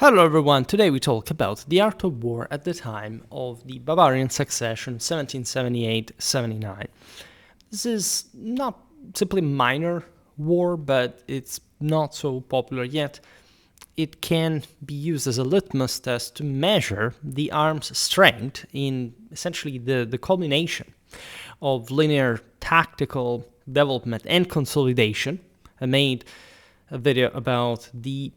Hello everyone, today we talk about the art of war at the time of the Bavarian Succession 1778-79. This is not simply minor war, but it's not so popular yet. It can be used as a litmus test to measure the arm's strength in essentially the culmination of linear tactical development and consolidation. I made a video about the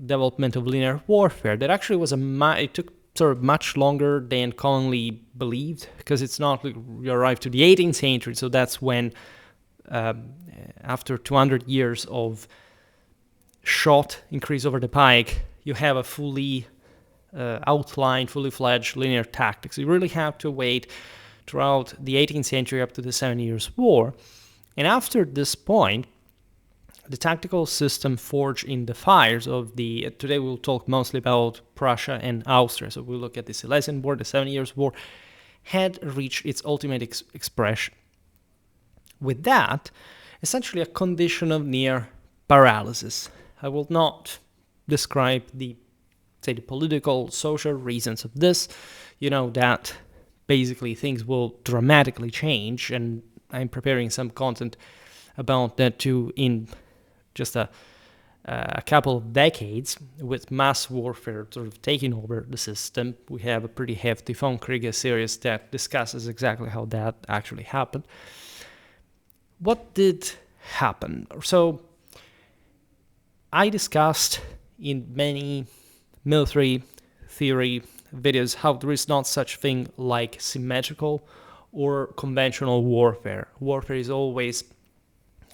development of linear warfare that actually was it took sort of much longer than commonly believed, because it's not like you arrive to the 18th century, so that's when after 200 years of shot increase over the pike, you have a fully outlined, fully fledged linear tactics. You really have to wait throughout the 18th century up to the 7 Years' War, and after this point the tactical system forged in the fires of the, today we'll talk mostly about Prussia and Austria, so we'll look at the Silesian War, the 7 Years' War, had reached its ultimate expression. With that, essentially a condition of near paralysis. I will not describe the political, social reasons of this. You know that basically things will dramatically change, and I'm preparing some content about that too in just a couple of decades, with mass warfare sort of taking over the system. We have a pretty hefty Kartoffelkrieg series that discusses exactly how that actually happened. What did happen? So I discussed in many military theory videos how there is not such thing like symmetrical or conventional warfare. Warfare is always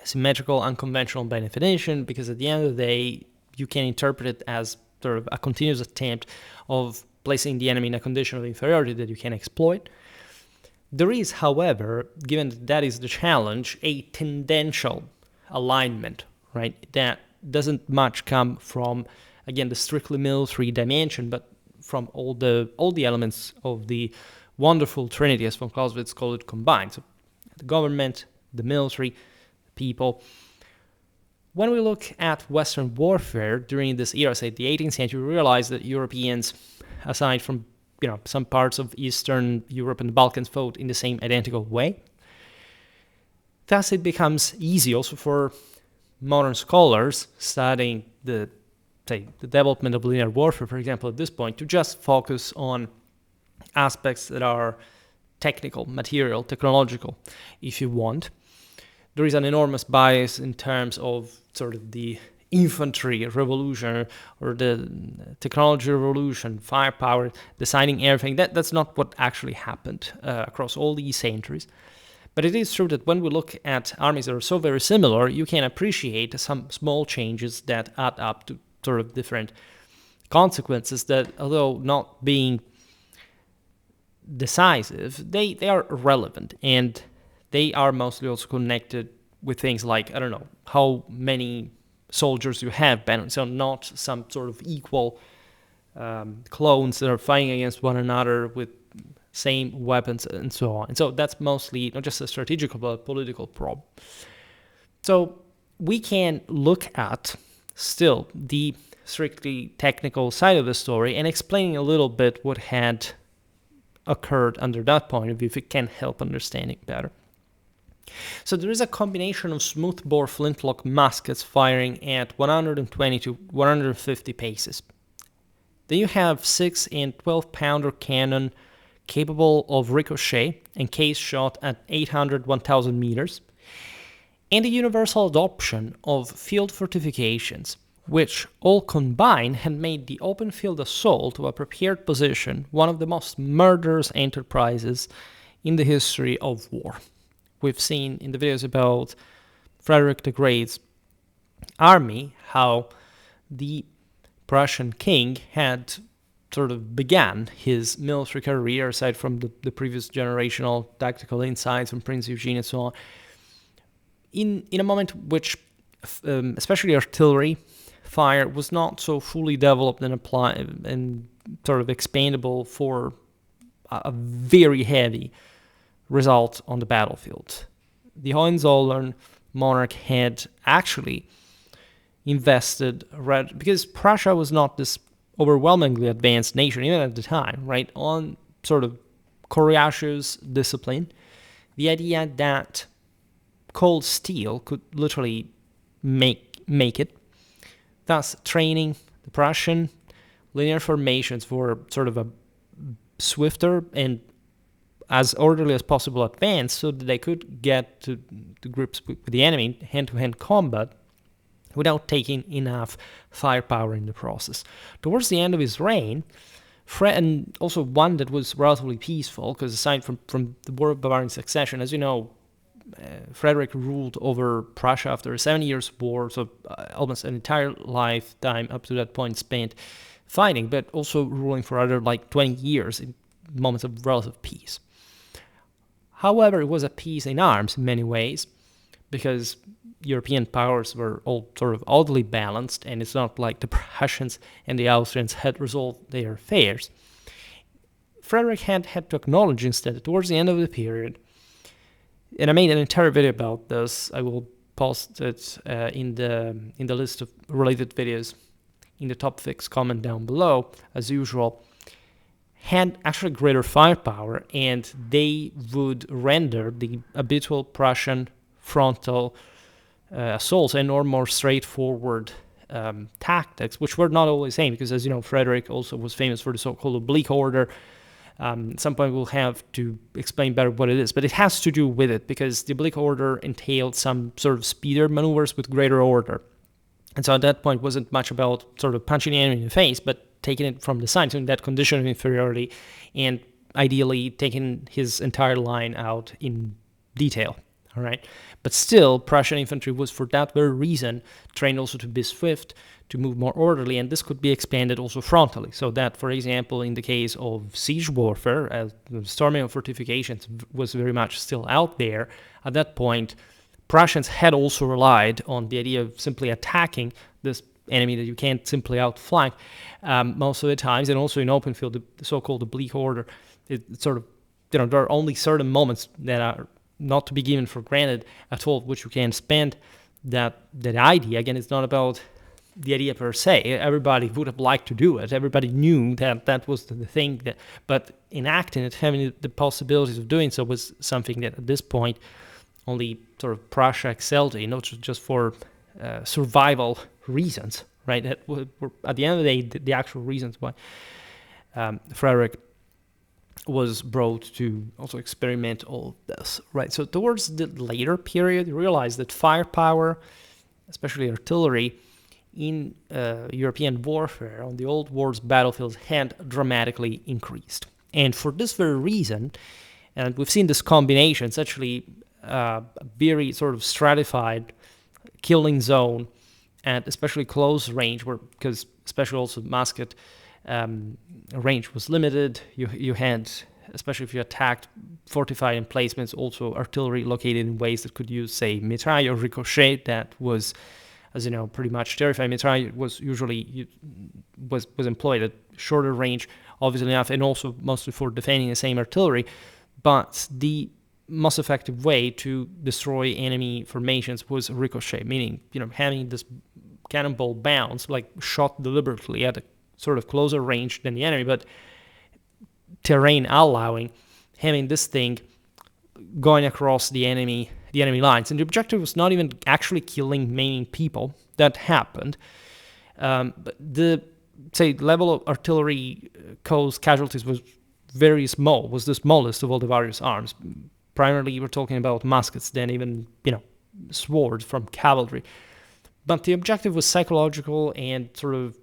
symmetrical, unconventional by definition, because at the end of the day, you can interpret it as sort of a continuous attempt of placing the enemy in a condition of inferiority that you can exploit. There is, however, given that is the challenge, a tendential alignment, right? That doesn't much come from, again, the strictly military dimension, but from all the elements of the wonderful trinity, as von Clausewitz called it, combined. So the government, the military, people. When we look at Western warfare during this era, say the 18th century, we realize that Europeans, aside from some parts of Eastern Europe and the Balkans, fought in the same identical way. Thus, it becomes easy also for modern scholars studying the development of linear warfare, for example, at this point, to just focus on aspects that are technical, material, technological, if you want. There is an enormous bias in terms of sort of the infantry revolution or the technology revolution, firepower, designing everything. That's not what actually happened across all these centuries. But it is true that when we look at armies that are so very similar, you can appreciate some small changes that add up to sort of different consequences that, although not being decisive, they are relevant, and they are mostly also connected with things like, I don't know, how many soldiers you have, so not some sort of equal clones that are fighting against one another with same weapons and so on. And so that's mostly not just a strategic but a political problem. So we can look at still the strictly technical side of the story and explaining a little bit what had occurred under that point of view, if it can help understanding better. So there is a combination of smoothbore flintlock muskets firing at 120 to 150 paces. Then you have 6 and 12 pounder cannon capable of ricochet and case shot at 800, 1000 meters, and the universal adoption of field fortifications, which all combined had made the open field assault of a prepared position one of the most murderous enterprises in the history of war. We've seen in the videos about Frederick the Great's army how the Prussian king had sort of began his military career, aside from the previous generational tactical insights from Prince Eugene and so on, in a moment which, especially artillery fire, was not so fully developed and applied and sort of expandable for a very heavy result on the battlefield. The Hohenzollern monarch had actually invested, because Prussia was not this overwhelmingly advanced nation, even at the time, right, on sort of courageous discipline, the idea that cold steel could literally make it, thus training the Prussian linear formations for sort of a swifter and as orderly as possible advance so that they could get to grips with the enemy, hand-to-hand combat, without taking enough firepower in the process. Towards the end of his reign, and also one that was relatively peaceful, because aside from the War of Bavarian Succession, as you know, Frederick ruled over Prussia after a 7 years war, so almost an entire lifetime up to that point spent fighting, but also ruling for other 20 years in moments of relative peace. However, it was a peace in arms in many ways, because European powers were all sort of oddly balanced, and it's not like the Prussians and the Austrians had resolved their affairs. Frederick had to acknowledge instead that towards the end of the period, and I made an entire video about this, I will post it in the list of related videos in the top fix comment down below, as usual, had actually greater firepower, and they would render the habitual Prussian frontal assaults and or more straightforward tactics, which were not always the same, because as you know, Frederick also was famous for the so-called oblique order. At some point we'll have to explain better what it is, but it has to do with it, because the oblique order entailed some sort of speeder maneuvers with greater order. And so at that point, it wasn't much about sort of punching the enemy in the face, but taking it from the side, so in that condition of inferiority, and ideally taking his entire line out in detail. All right, but still, Prussian infantry was, for that very reason, trained also to be swift, to move more orderly, and this could be expanded also frontally. So that, for example, in the case of siege warfare, as the storming of fortifications was very much still out there, at that point, Prussians had also relied on the idea of simply attacking this enemy that you can't simply outflank most of the times, and also in open field, the so-called oblique order. It's sort of, there are only certain moments that are not to be given for granted at all, which you can spend that idea. Again, it's not about the idea per se. Everybody would have liked to do it. Everybody knew that was the thing, but enacting it, having the possibilities of doing so, was something that at this point only sort of Prussia excelled in, not just for survival reasons, right? That were, at the end of the day, the actual reasons why Frederick was brought to also experiment all of this, right? So towards the later period, you realize that firepower, especially artillery, in European warfare on the old war's battlefields had dramatically increased. And for this very reason, and we've seen this combination, it's actually a very sort of stratified killing zone, and especially close range, because especially also musket range was limited. You had, especially if you attacked fortified emplacements, also artillery located in ways that could use, say, mitraille or ricochet. That was, as you know, pretty much terrifying. Mitraille was usually was employed at shorter range, obviously enough, and also mostly for defending the same artillery. But the most effective way to destroy enemy formations was ricochet, meaning, having this cannonball bounce, like shot deliberately at a sort of closer range than the enemy, but terrain allowing, having this thing going across the enemy lines. And the objective was not even actually killing, maiming people. That happened. But the, say, level of artillery casualties was very small, was the smallest of all the various arms. Primarily, we're talking about muskets, then even, swords from cavalry. But the objective was psychological and sort of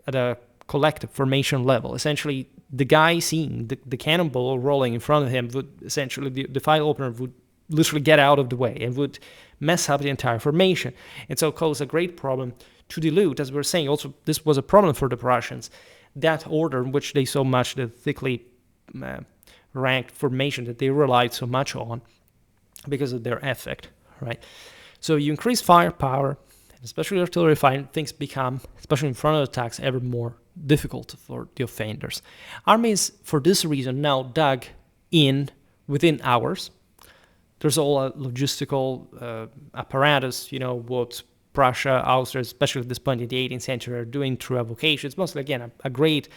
at a collective formation level. Essentially, the guy seeing the cannonball rolling in front of him would essentially, the file opener would literally get out of the way and would mess up the entire formation. And so cause a great problem to dilute, as we were saying. Also, this was a problem for the Prussians, that order in which they so much, the thickly ranked formation that they relied so much on because of their effect, right? So you increase firepower, especially artillery fighting, things become, especially in front of attacks, ever more difficult for the offenders. Armies, for this reason, now dug in within hours. There's all a logistical apparatus, what Prussia, Austria, especially at this point in the 18th century, are doing through avocation. It's mostly, again, a great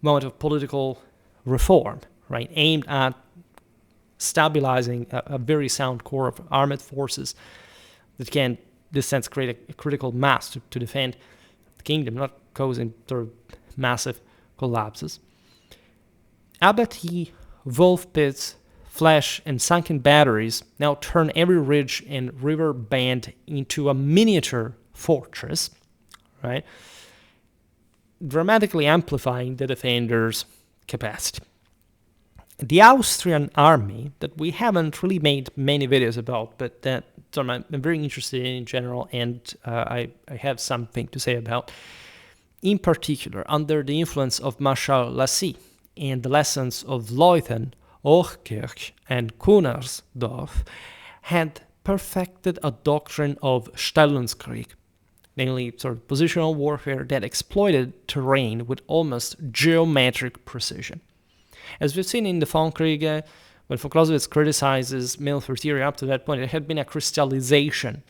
moment of political reform, right, aimed at stabilizing a very sound core of armed forces that can, in this sense, create a critical mass to defend the kingdom, not causing sort of massive collapses. Abattis, wolf pits, flash, and sunken batteries now turn every ridge and river band into a miniature fortress, right? Dramatically amplifying the defenders' capacity. The Austrian army, that we haven't really made many videos about, but that I'm very interested in general, and I have something to say about. In particular, under the influence of Marshal Lacy and the lessons of Leuthen, Hochkirch, and Kunersdorf, had perfected a doctrine of Stellungskrieg, namely sort of positional warfare that exploited terrain with almost geometric precision. As we've seen in the Falkrieg, when von Clausewitz criticizes military theory up to that point, it had been a crystallization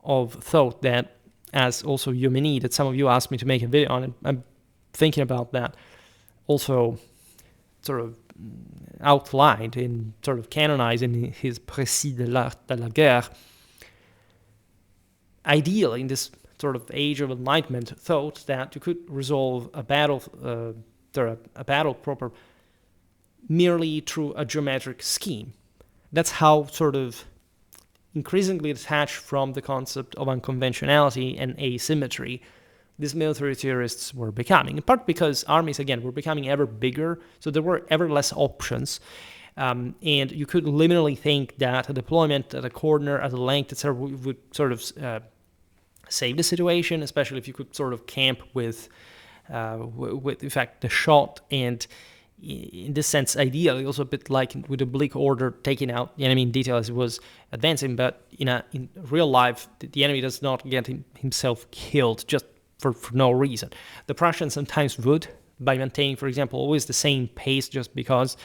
of thought that, as also you may need, that some of you asked me to make a video on it. I'm thinking about that. Also, sort of outlined in sort of canonized in his Précis de l'art de la guerre. Ideally, in this sort of age of enlightenment, thought that you could resolve a battle proper merely through a geometric scheme. That's how sort of increasingly detached from the concept of unconventionality and asymmetry these military theorists were becoming, in part because armies, again, were becoming ever bigger, so there were ever less options, and you could liminally think that a deployment at a corner, at a length, etc., would sort of save the situation, especially if you could sort of camp with in fact, the shot, and in this sense, ideally, also a bit like with oblique order, taking out the enemy in detail as it was advancing, but in real life, the enemy does not get himself killed just for no reason. The Prussians sometimes would, by maintaining, for example, always the same pace, just because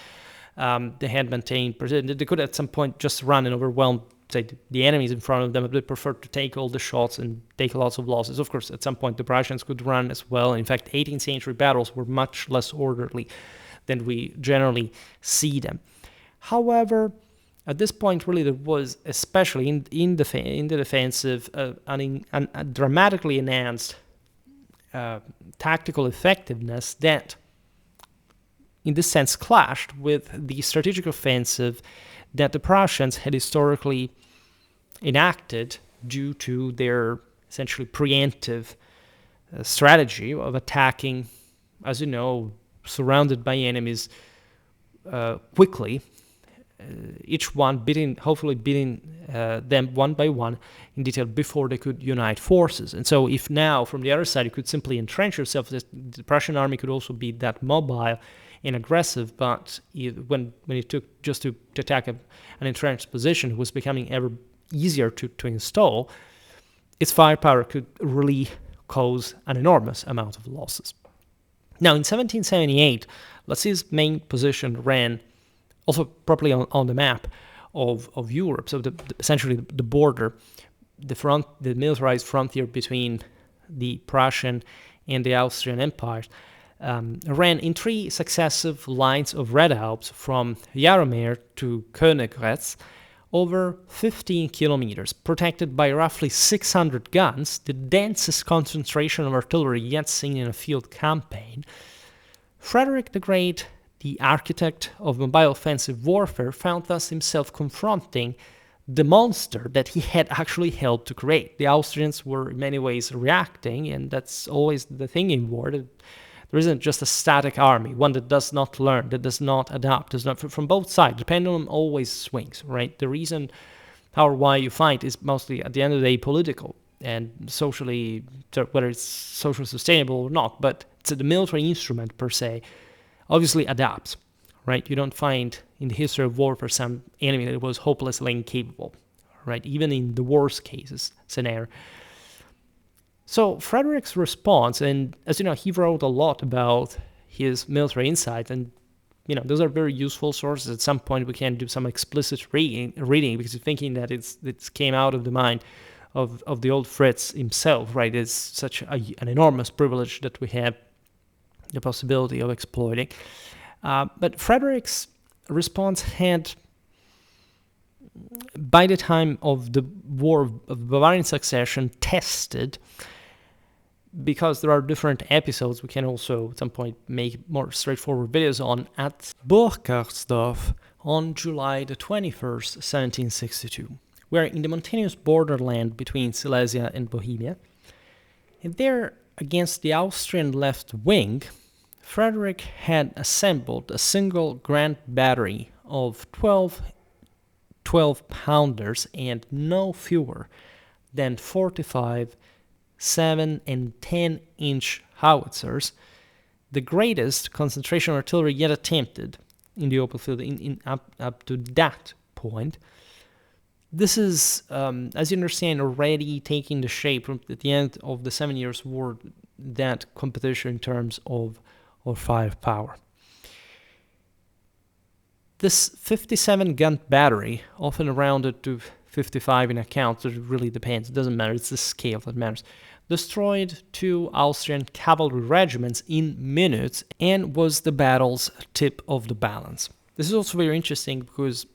they had maintained, they could at some point just run and overwhelm, say, the enemies in front of them, but they preferred to take all the shots and take lots of losses. Of course, at some point, the Prussians could run as well. In fact, 18th century battles were much less orderly than we generally see them. However, at this point, really, there was, especially in the defensive, a dramatically enhanced tactical effectiveness that, in this sense, clashed with the strategic offensive that the Prussians had historically enacted due to their essentially preemptive strategy of attacking, as you know, surrounded by enemies quickly, each one hopefully beating them one by one in detail before they could unite forces. And so if now, from the other side, you could simply entrench yourself, the Prussian army could also be that mobile and aggressive, but when it took just to attack an entrenched position, it was becoming ever easier to install, its firepower could really cause an enormous amount of losses. Now, in 1778, Lacey's main position ran also properly on the map of Europe, so essentially the border, the militarized frontier between the Prussian and the Austrian empires, ran in 3 successive lines of redoubts from Jaromir to Königgrätz, over 15 kilometers, protected by roughly 600 guns, the densest concentration of artillery yet seen in a field campaign. Frederick the Great, the architect of mobile offensive warfare, found thus himself confronting the monster that he had actually helped to create. The Austrians were in many ways reacting, and that's always the thing in war. There isn't just a static army, one that does not learn, that does not adapt, does not, from both sides. The pendulum always swings, right? The reason how or why you fight is mostly, at the end of the day, political and socially, whether it's socially sustainable or not, but it's the military instrument per se obviously adapts, right? You don't find in the history of war for some enemy that was hopelessly incapable, right? Even in the worst cases scenario. So Frederick's response, and as you know, he wrote a lot about his military insight, and those are very useful sources. At some point, we can do some explicit reading because you're thinking that it's came out of the mind of the old Fritz himself, right? It's such an enormous privilege that we have the possibility of exploiting. But Frederick's response had, by the time of the War of Bavarian Succession, tested, because there are different episodes we can also at some point make more straightforward videos on, at Burkersdorf on July the 21st, 1762, where in the mountainous borderland between Silesia and Bohemia, and there against the Austrian left wing, Frederick had assembled a single grand battery of 12-pounders and no fewer than 45 7 and 10-inch howitzers, the greatest concentration artillery yet attempted in the open field up to that point. This is, as you understand, already taking the shape from at the end of the 7 Years' War, that competition in terms of firepower. This 57-gun battery, often rounded to 55 in accounts, it really depends, it doesn't matter, it's the scale that matters, destroyed 2 Austrian cavalry regiments in minutes and was the battle's tip of the balance. This is also very interesting because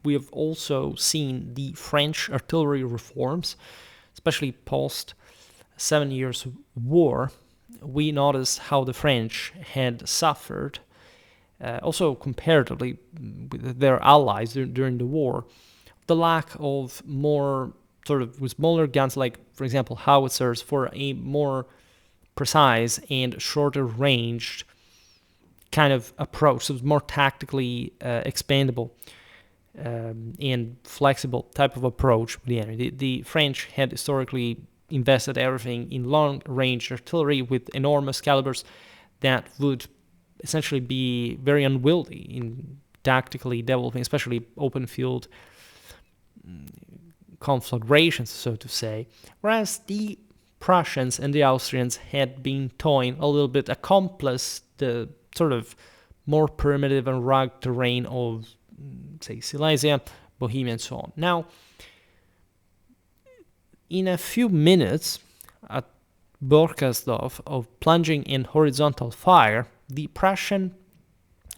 we have also seen the French artillery reforms, especially post 7 Years' War. We noticed how the French had suffered, also comparatively with their allies during the war, the lack of more sort of with smaller guns, like, for example, howitzers, for a more precise and shorter ranged kind of approach. So it's more tactically expandable and flexible type of approach with the enemy. The French had historically invested everything in long-range artillery with enormous calibers that would essentially be very unwieldy in tactically developing, especially open field conflagrations, so to say, whereas the Prussians and the Austrians had been toying a little bit, accomplice the sort of more primitive and rugged terrain of, say, Silesia, Bohemia, and so on. Now, in a few minutes at Burkersdorf of plunging in horizontal fire, the Prussian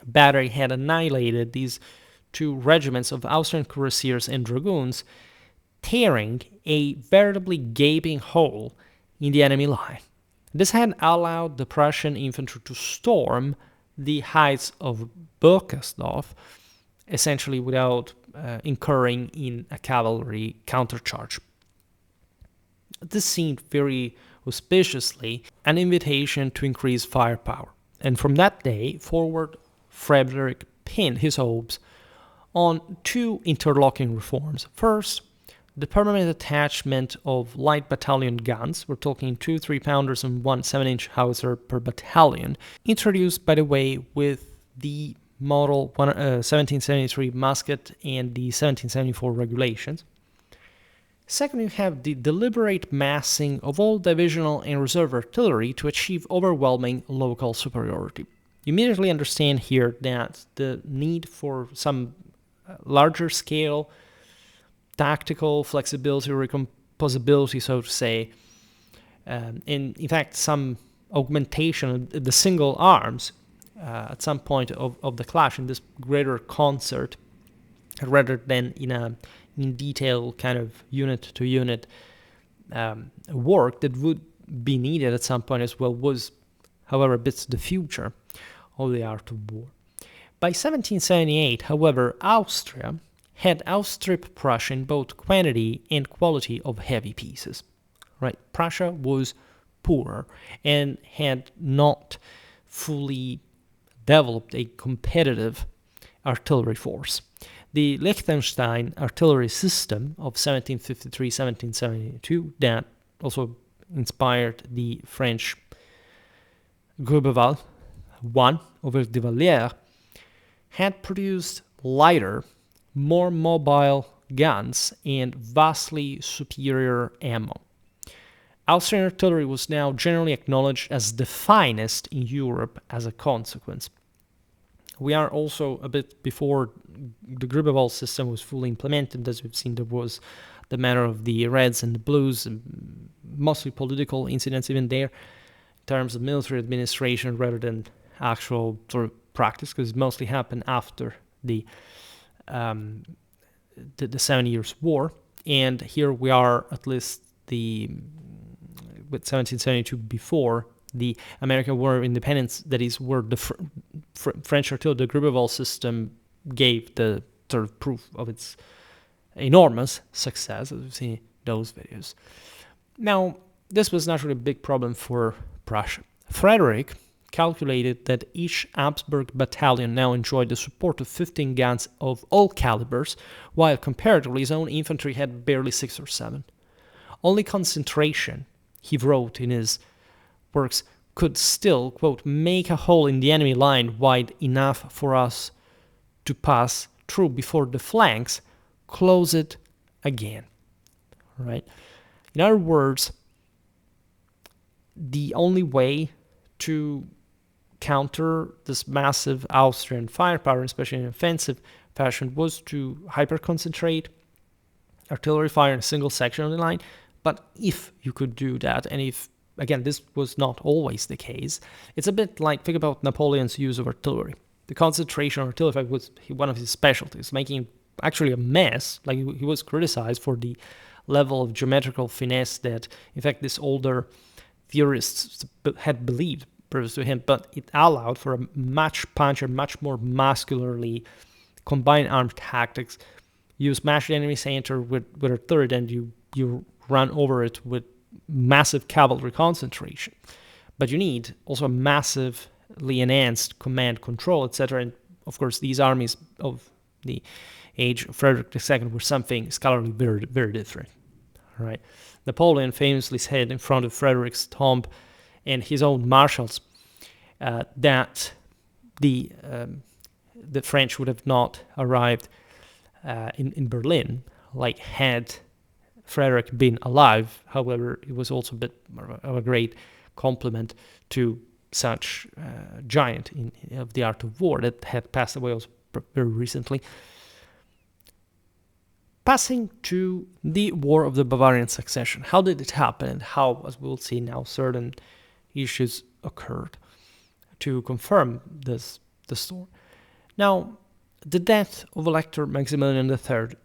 battery had annihilated these 2 regiments of Austrian cuirassiers and dragoons, tearing a veritably gaping hole in the enemy line. This had allowed the Prussian infantry to storm the heights of Burkersdorf, essentially without incurring in a cavalry countercharge. This seemed very auspiciously an invitation to increase firepower, and from that day forward, Frederick pinned his hopes on 2 interlocking reforms. First, the permanent attachment of light battalion guns, we're talking 2 3-pounders and 1 7-inch howitzer per battalion, introduced, by the way, with the Model 1773 musket and the 1774 regulations. Second, you have the deliberate massing of all divisional and reserve artillery to achieve overwhelming local superiority. You immediately understand here that the need for some larger scale tactical flexibility, recomposability, so to say, and in fact some augmentation of the single arms at some point of the clash in this greater concert, rather than in detail kind of unit to unit work that would be needed at some point as well, was, however, a bit the future of the art of war. By 1778, however, Austria had outstripped Prussia in both quantity and quality of heavy pieces. Right? Prussia was poorer and had not fully developed a competitive artillery force. The Liechtenstein artillery system of 1753-1772, that also inspired the French Grubeval I over de Vallière, had produced lighter, more mobile guns and vastly superior ammo. Austrian artillery was now generally acknowledged as the finest in Europe as a consequence. We are also a bit before the Grubeval system was fully implemented. As we've seen, there was the matter of the Reds and the Blues, mostly political incidents even there, in terms of military administration rather than actual sort of practice, because it mostly happened after the 7 Years' War. And here we are, at least with 1772 before the American War of Independence, that is where the French artillery, the Gribeauval system, gave the sort of proof of its enormous success, as we've seen in those videos. Now, this was naturally a big problem for Prussia. Frederick calculated that each Habsburg battalion now enjoyed the support of 15 guns of all calibers, while comparatively his own infantry had barely 6 or 7. Only concentration, he wrote in his works, could still, quote, make a hole in the enemy line wide enough for us to pass through before the flanks close it again. Right? In other words, the only way to counter this massive Austrian firepower, especially in offensive fashion, was to hyper-concentrate artillery fire in a single section of the line. But if you could do that, and if, again, this was not always the case, it's a bit like, think about Napoleon's use of artillery. The concentration of artillery fire was one of his specialties, making actually a mess. Like, he was criticized for the level of geometrical finesse that, in fact, these older theorists had believed previous to him, but it allowed for a much punchier, much more muscularly combined armed tactics. You smash the enemy center with artillery, and you run over it with massive cavalry concentration. But you need also a massively enhanced command control, etc. And of course, these armies of the age of Frederick II were something scholarly very, very different. Right? Napoleon famously said in front of Frederick's tomb and his own marshals that the French would have not arrived in Berlin, like, had Frederick been alive. However, it was also a bit of a great compliment to such giant of the art of war that had passed away also very recently. Passing to the War of the Bavarian Succession. How did it happen, and how, as we'll see now, certain issues occurred to confirm this story? Now, the death of Elector Maximilian III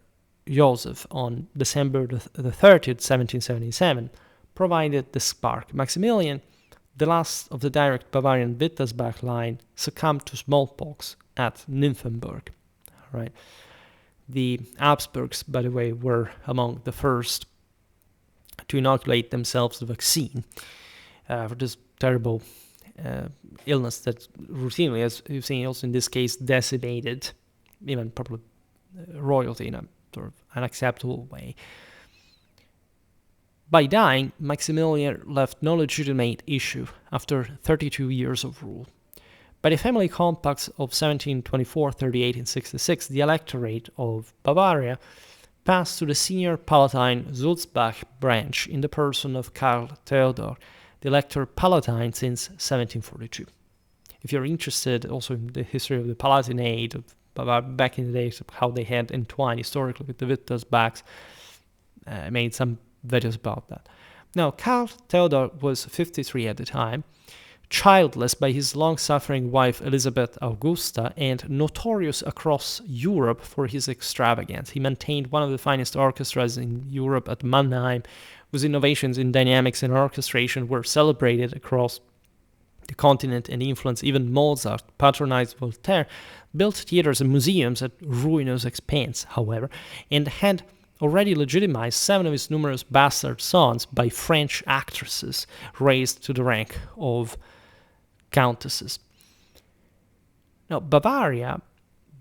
Joseph on December the 30th, 1777, provided the spark. Maximilian, the last of the direct Bavarian Wittelsbach line, succumbed to smallpox at Nymphenburg. Right? The Habsburgs, by the way, were among the first to inoculate themselves the vaccine for this terrible illness that routinely, as you've seen also in this case, decimated even probably royalty in a sort of unacceptable way. By dying, Maximilian left no legitimate issue after 32 years of rule. By the family compacts of 1724, 38, and 66, the electorate of Bavaria passed to the senior Palatine-Sulzbach branch in the person of Karl Theodor, the Elector Palatine since 1742. If you're interested also in the history of the Palatinate of Bavaria back in the days, of how they had entwined historically with the Wittelsbachs, I made some videos about that. Now, Karl Theodor was 53 at the time, childless by his long-suffering wife Elizabeth Augusta, and notorious across Europe for his extravagance. He maintained one of the finest orchestras in Europe at Mannheim, whose innovations in dynamics and orchestration were celebrated across the continent and influenced even Mozart, patronized Voltaire, built theaters and museums at ruinous expense, however, and had already legitimized 7 of his numerous bastard sons by French actresses raised to the rank of countesses. Now, Bavaria,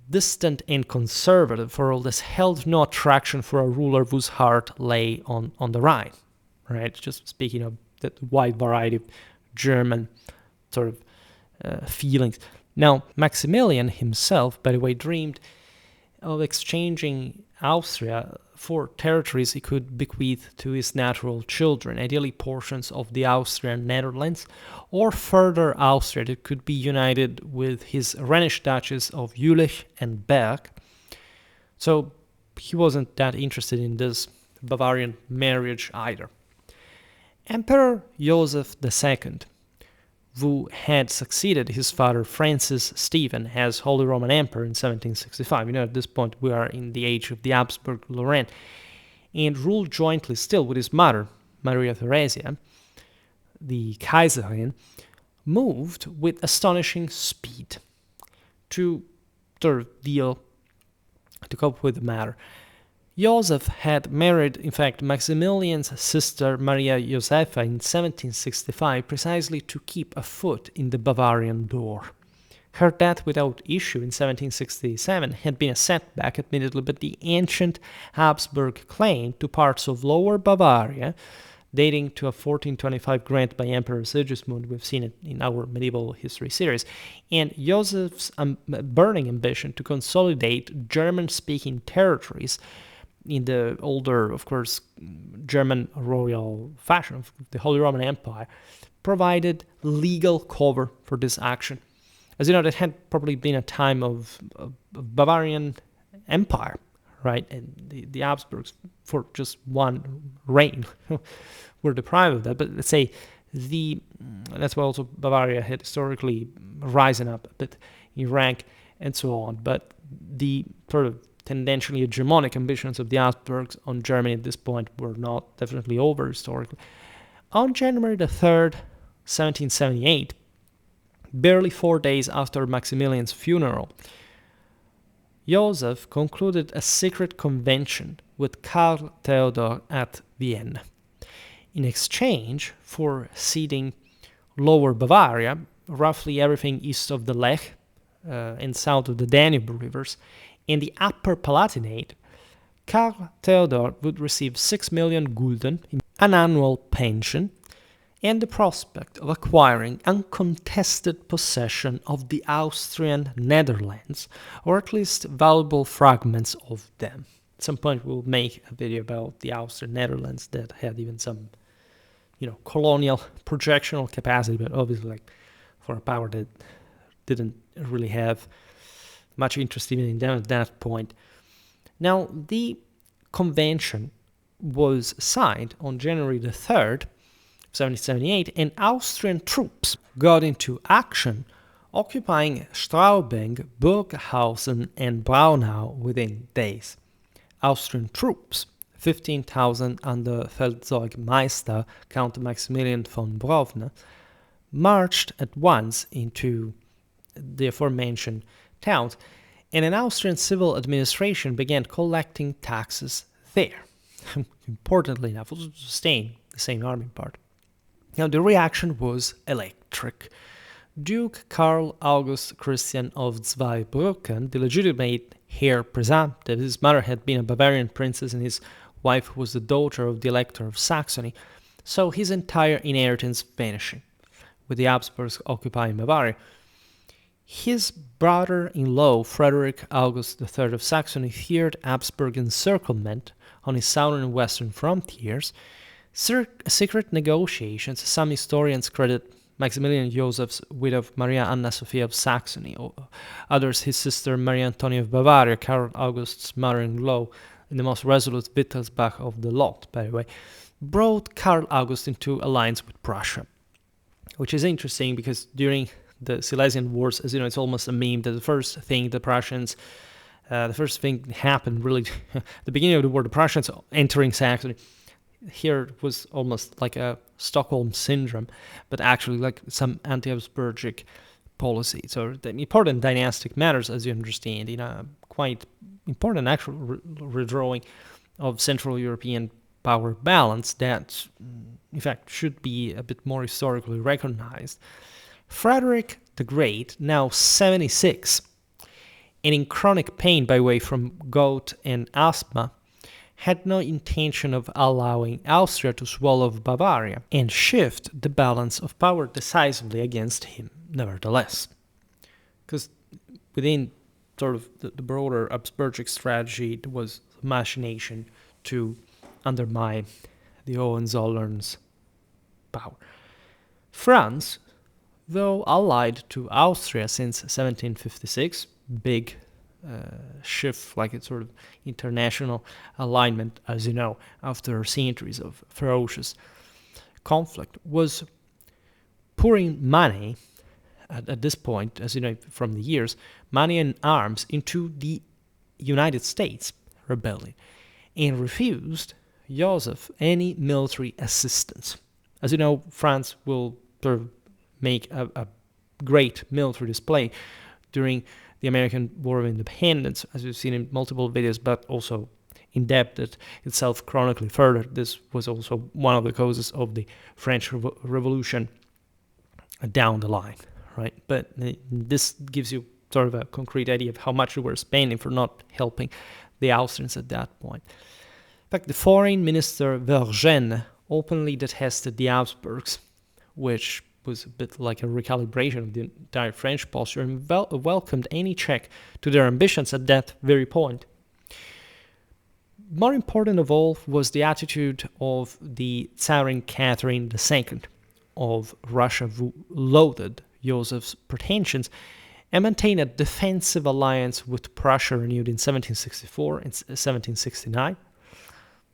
distant and conservative for all this, held no attraction for a ruler whose heart lay on the Rhine, right? Just speaking of the wide variety of German sort of feelings. Now, Maximilian himself, by the way, dreamed of exchanging Austria for territories he could bequeath to his natural children, ideally portions of the Austrian Netherlands, or further Austria that could be united with his Rhenish duchies of Jülich and Berg. So he wasn't that interested in this Bavarian marriage either. Emperor Joseph II, who had succeeded his father Francis Stephen as Holy Roman Emperor in 1765. At this point we are in the age of the Habsburg-Lorraine, and ruled jointly still with his mother, Maria Theresia, the Kaiserin, moved with astonishing speed to deal to cope with the matter. Joseph had married, in fact, Maximilian's sister Maria Josepha in 1765 precisely to keep a foot in the Bavarian door. Her death without issue in 1767 had been a setback, admittedly, but the ancient Habsburg claim to parts of Lower Bavaria, dating to a 1425 grant by Emperor Sigismund, we've seen it in our medieval history series, and Joseph's burning ambition to consolidate German-speaking territories in the older, of course, German royal fashion of the Holy Roman Empire, provided legal cover for this action. As you know, that had probably been a time of Bavarian Empire, right? And the Habsburgs, for just one reign, were deprived of that. But let's say that's why also Bavaria had historically risen up a bit in rank and so on. But the sort of tendentially hegemonic ambitions of the Habsburgs on Germany at this point were not definitely over historically. On January the 3rd, 1778, barely 4 days after Maximilian's funeral, Joseph concluded a secret convention with Karl Theodor at Vienna. In exchange for ceding Lower Bavaria, roughly everything east of the Lech and south of the Danube rivers, and the Upper Palatinate, Karl Theodor would receive 6 million gulden, an annual pension, and the prospect of acquiring uncontested possession of the Austrian Netherlands, or at least valuable fragments of them. At some point we'll make a video about the Austrian Netherlands that had even some, colonial projectional capacity, but obviously for a power that didn't really have much interest even in them at that point. Now, the convention was signed on January the 3rd, 1778, and Austrian troops got into action, occupying Straubing, Burghausen, and Braunau within days. Austrian troops, 15,000 under Feldzeugmeister Count Maximilian von Brovne, marched at once into the aforementioned towns, and an Austrian civil administration began collecting taxes there. Importantly enough, also to sustain the same army part. Now, the reaction was electric. Duke Karl August Christian of Zweibrücken, the legitimate heir presumptive, his mother had been a Bavarian princess and his wife was the daughter of the Elector of Saxony, so his entire inheritance vanishing, with the Habsburgs occupying Bavaria. His brother-in-law, Frederick August III of Saxony, feared Habsburg encirclement on his southern and western frontiers. Secret negotiations, some historians credit Maximilian Joseph's widow Maria Anna Sophia of Saxony, others his sister Maria Antonia of Bavaria, Karl August's mother-in-law, in the most resolute Wittelsbach of the lot, by the way, brought Karl August into alliance with Prussia, which is interesting because during the Silesian Wars, as you know, it's almost a meme that the first thing happened really, the beginning of the war, the Prussians entering Saxony. Here it was almost like a Stockholm syndrome, but actually like some anti-Habsburgic policy. So the important dynastic matters, as you understand, in a quite important actual redrawing of Central European power balance that, in fact, should be a bit more historically recognized. Frederick the Great, now 76, and in chronic pain by way from gout and asthma, had no intention of allowing Austria to swallow Bavaria and shift the balance of power decisively against him, nevertheless. Because within sort of the broader Habsburgic strategy, there was a machination to undermine the Hohenzollerns' power. France, though allied to Austria since 1756, big shift, like a sort of international alignment, as you know, after centuries of ferocious conflict, was pouring money at this point, as you know from the years, money and arms into the United States rebellion, and refused Joseph any military assistance. As you know, France will sort of make a great military display during the American War of Independence, as we've seen in multiple videos, but also indebted itself chronically further. This was also one of the causes of the French Revolution down the line, right? But this gives you sort of a concrete idea of how much we were spending for not helping the Austrians at that point. In fact, the foreign minister Vergennes openly detested the Habsburgs, which was a bit like a recalibration of the entire French posture, and welcomed any check to their ambitions at that very point. More important of all was the attitude of the Tsarina Catherine II of Russia, who loathed Joseph's pretensions and maintained a defensive alliance with Prussia renewed in 1764 and 1769.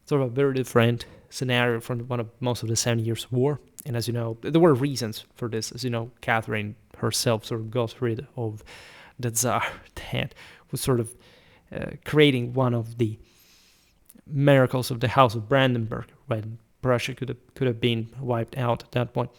Sort of a very different scenario from one of most of the 7 Years' War. And as you know, there were reasons for this. As you know, Catherine herself sort of got rid of the Tsar that was sort of creating one of the miracles of the House of Brandenburg, when Prussia could have been wiped out at that point.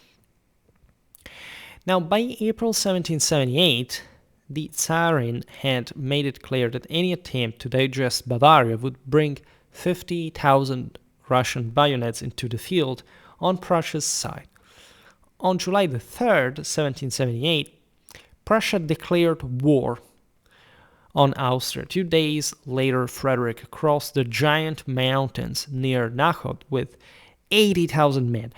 Now, by April 1778, the Tsarin had made it clear that any attempt to digest Bavaria would bring 50,000 Russian bayonets into the field on Prussia's side. On July the 3rd, 1778, Prussia declared war on Austria. 2 days later, Frederick crossed the giant mountains near Nachod with 80,000 men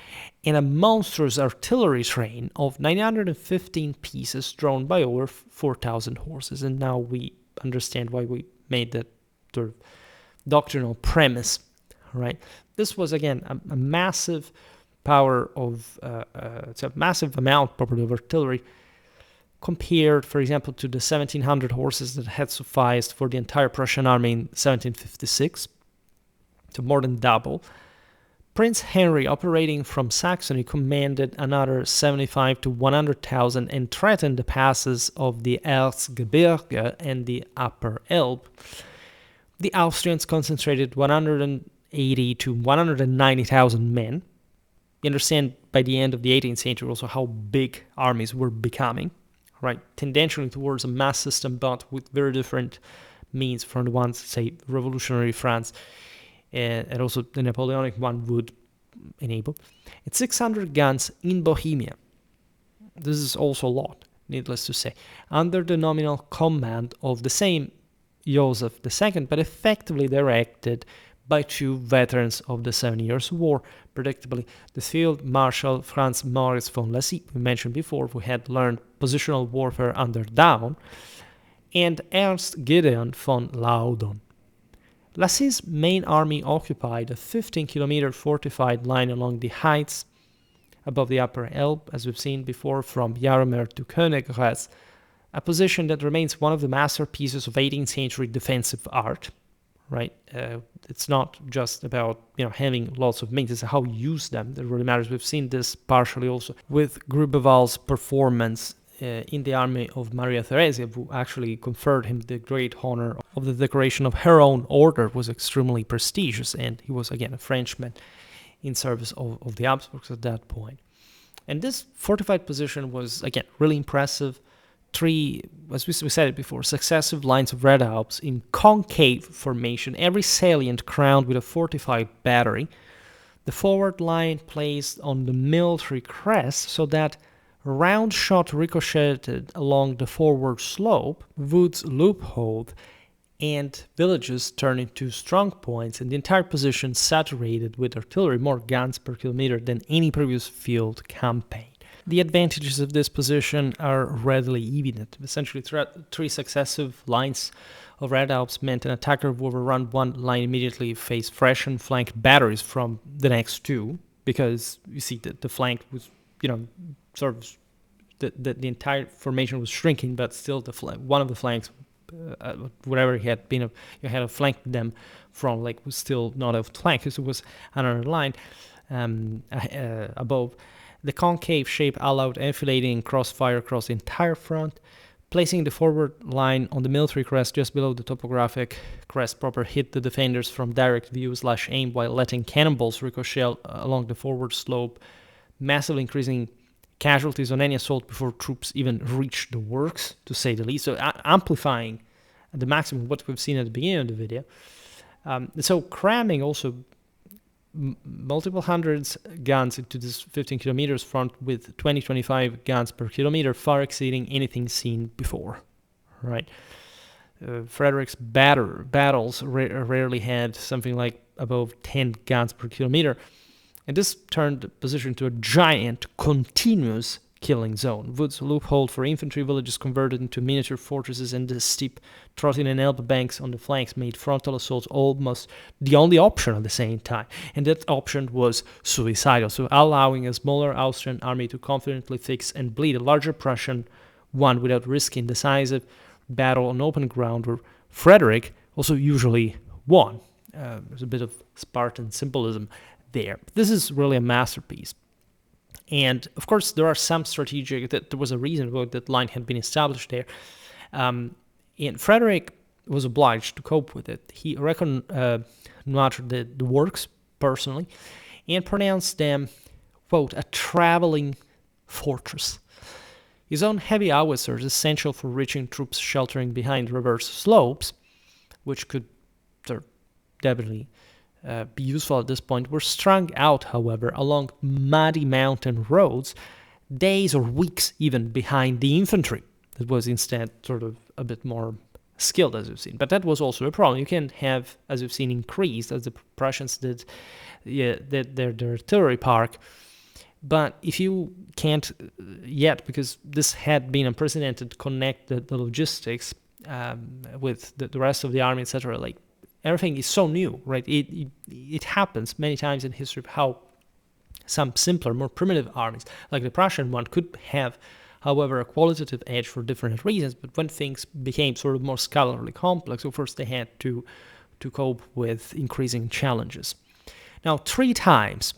and a monstrous artillery train of 915 pieces drawn by over 4,000 horses. And now we understand why we made that sort of doctrinal premise, right? This was, again, a massive power of, it's a massive amount, probably, of artillery, compared, for example, to the 1,700 horses that had sufficed for the entire Prussian army in 1756, so more than double. Prince Henry, operating from Saxony, commanded another 75 to 100,000 and threatened the passes of the Erzgebirge and the Upper Elbe. The Austrians concentrated 180 to 190,000 men. You understand by the end of the 18th century also how big armies were becoming, right? Tendentially towards a mass system, but with very different means from the ones, say, revolutionary France and also the Napoleonic one would enable. It's 600 guns in Bohemia. This is also a lot, needless to say, under the nominal command of the same Joseph II, but effectively directed by two veterans of the 7 Years' War, predictably the Field Marshal Franz Moritz von Lacy, we mentioned before, who had learned positional warfare under Daun, and Ernst Gideon von Laudon. Lacy's main army occupied a 15-kilometer fortified line along the heights above the Upper Elbe, as we've seen before, from Jaromir to Königgrätz, a position that remains one of the masterpieces of 18th century defensive art. Right, it's not just about having lots of means; it's how you use them that really matters. We've seen this partially also with Grubewald's performance in the army of Maria Theresia, who actually conferred him the great honor of the decoration of her own order. Was extremely prestigious, and he was again a Frenchman in service of the Habsburgs at that point. And this fortified position was again really impressive. Three, as we said it before, successive lines of redoubts in concave formation, every salient crowned with a fortified battery. The forward line placed on the military crest so that round shot ricocheted along the forward slope, woods loopholed, and villages turned into strong points, and the entire position saturated with artillery, more guns per kilometer than any previous field campaign. The advantages of this position are readily evident. Essentially, three successive lines of redoubts meant an attacker would overrun one line immediately, face fresh and flank batteries from the next two, because you see that the flank was, sort of the entire formation was shrinking, but still one of the flanks wherever he had been, you had flanked them from, like, was still not outflanked, because it was another line above. The concave shape allowed enfilading crossfire across the entire front, placing the forward line on the military crest just below the topographic crest proper hit the defenders from direct view / aim, while letting cannonballs ricochet along the forward slope, massively increasing casualties on any assault before troops even reached the works, to say the least. So amplifying at the maximum what we've seen at the beginning of the video. So cramming also multiple hundreds guns into this 15 kilometers front with 20-25 guns per kilometer, far exceeding anything seen before, right? Frederick's battles rarely had something like above 10 guns per kilometer, and this turned the position to a giant, continuous killing zone. Wood's loophole for infantry villages converted into miniature fortresses, and the steep trotting and elbow banks on the flanks made frontal assaults almost the only option at the same time. And that option was suicidal, so allowing a smaller Austrian army to confidently fix and bleed a larger Prussian one without risking decisive battle on open ground, where Frederick also usually won. There's a bit of Spartan symbolism there. This is really a masterpiece. And of course, there are some strategic, that there was a reason why that line had been established there. And Frederick was obliged to cope with it. He recognized the works personally and pronounced them, quote, a traveling fortress. His own heavy howitzers, essential for reaching troops sheltering behind reverse slopes, which could definitely be useful at this point, were strung out, however, along muddy mountain roads, days or weeks even behind the infantry. That was instead sort of a bit more skilled, as you've seen. But that was also a problem. You can have, as you've seen, increased, as the Prussians did, their artillery park. But if you can't yet, because this had been unprecedented, connect the logistics with the rest of the army, etc., like, everything is so new, right? It happens many times in history how some simpler, more primitive armies, like the Prussian one, could have, however, a qualitative edge for different reasons. But when things became sort of more scholarly complex, of course, they had to cope with increasing challenges. Now, 3 times,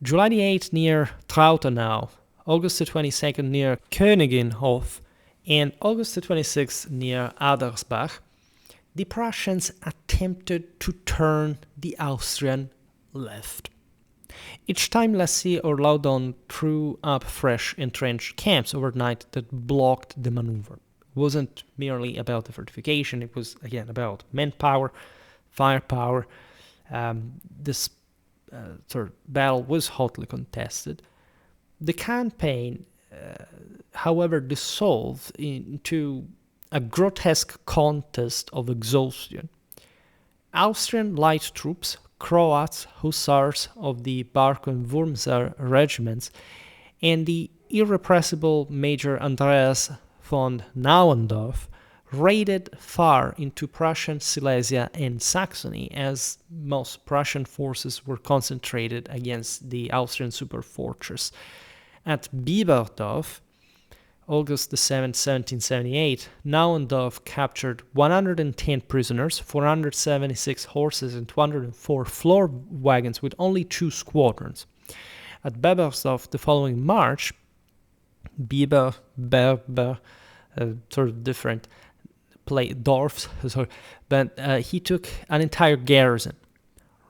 July the 8th near Trautenau, August the 22nd near Königinhof, and August the 26th near Adersbach, the Prussians attempted to turn the Austrian left. Each time Lacy or Laudon threw up fresh entrenched camps overnight that blocked the maneuver. It wasn't merely about the fortification, it was, again, about manpower, firepower. This sort of battle was hotly contested. The campaign, however, dissolved into a grotesque contest of exhaustion. Austrian light troops, Croats, hussars of the Bark and Wurmser regiments, and the irrepressible Major Andreas von Nauendorf raided far into Prussian Silesia and Saxony, as most Prussian forces were concentrated against the Austrian superfortress. At Bieberdorf, August the 7th, 1778, Nauendorf captured 110 prisoners, 476 horses, and 204 floor wagons with only 2 squadrons. At Bebersdorf the following March, Berber, sort of different dorfs, but he took an entire garrison.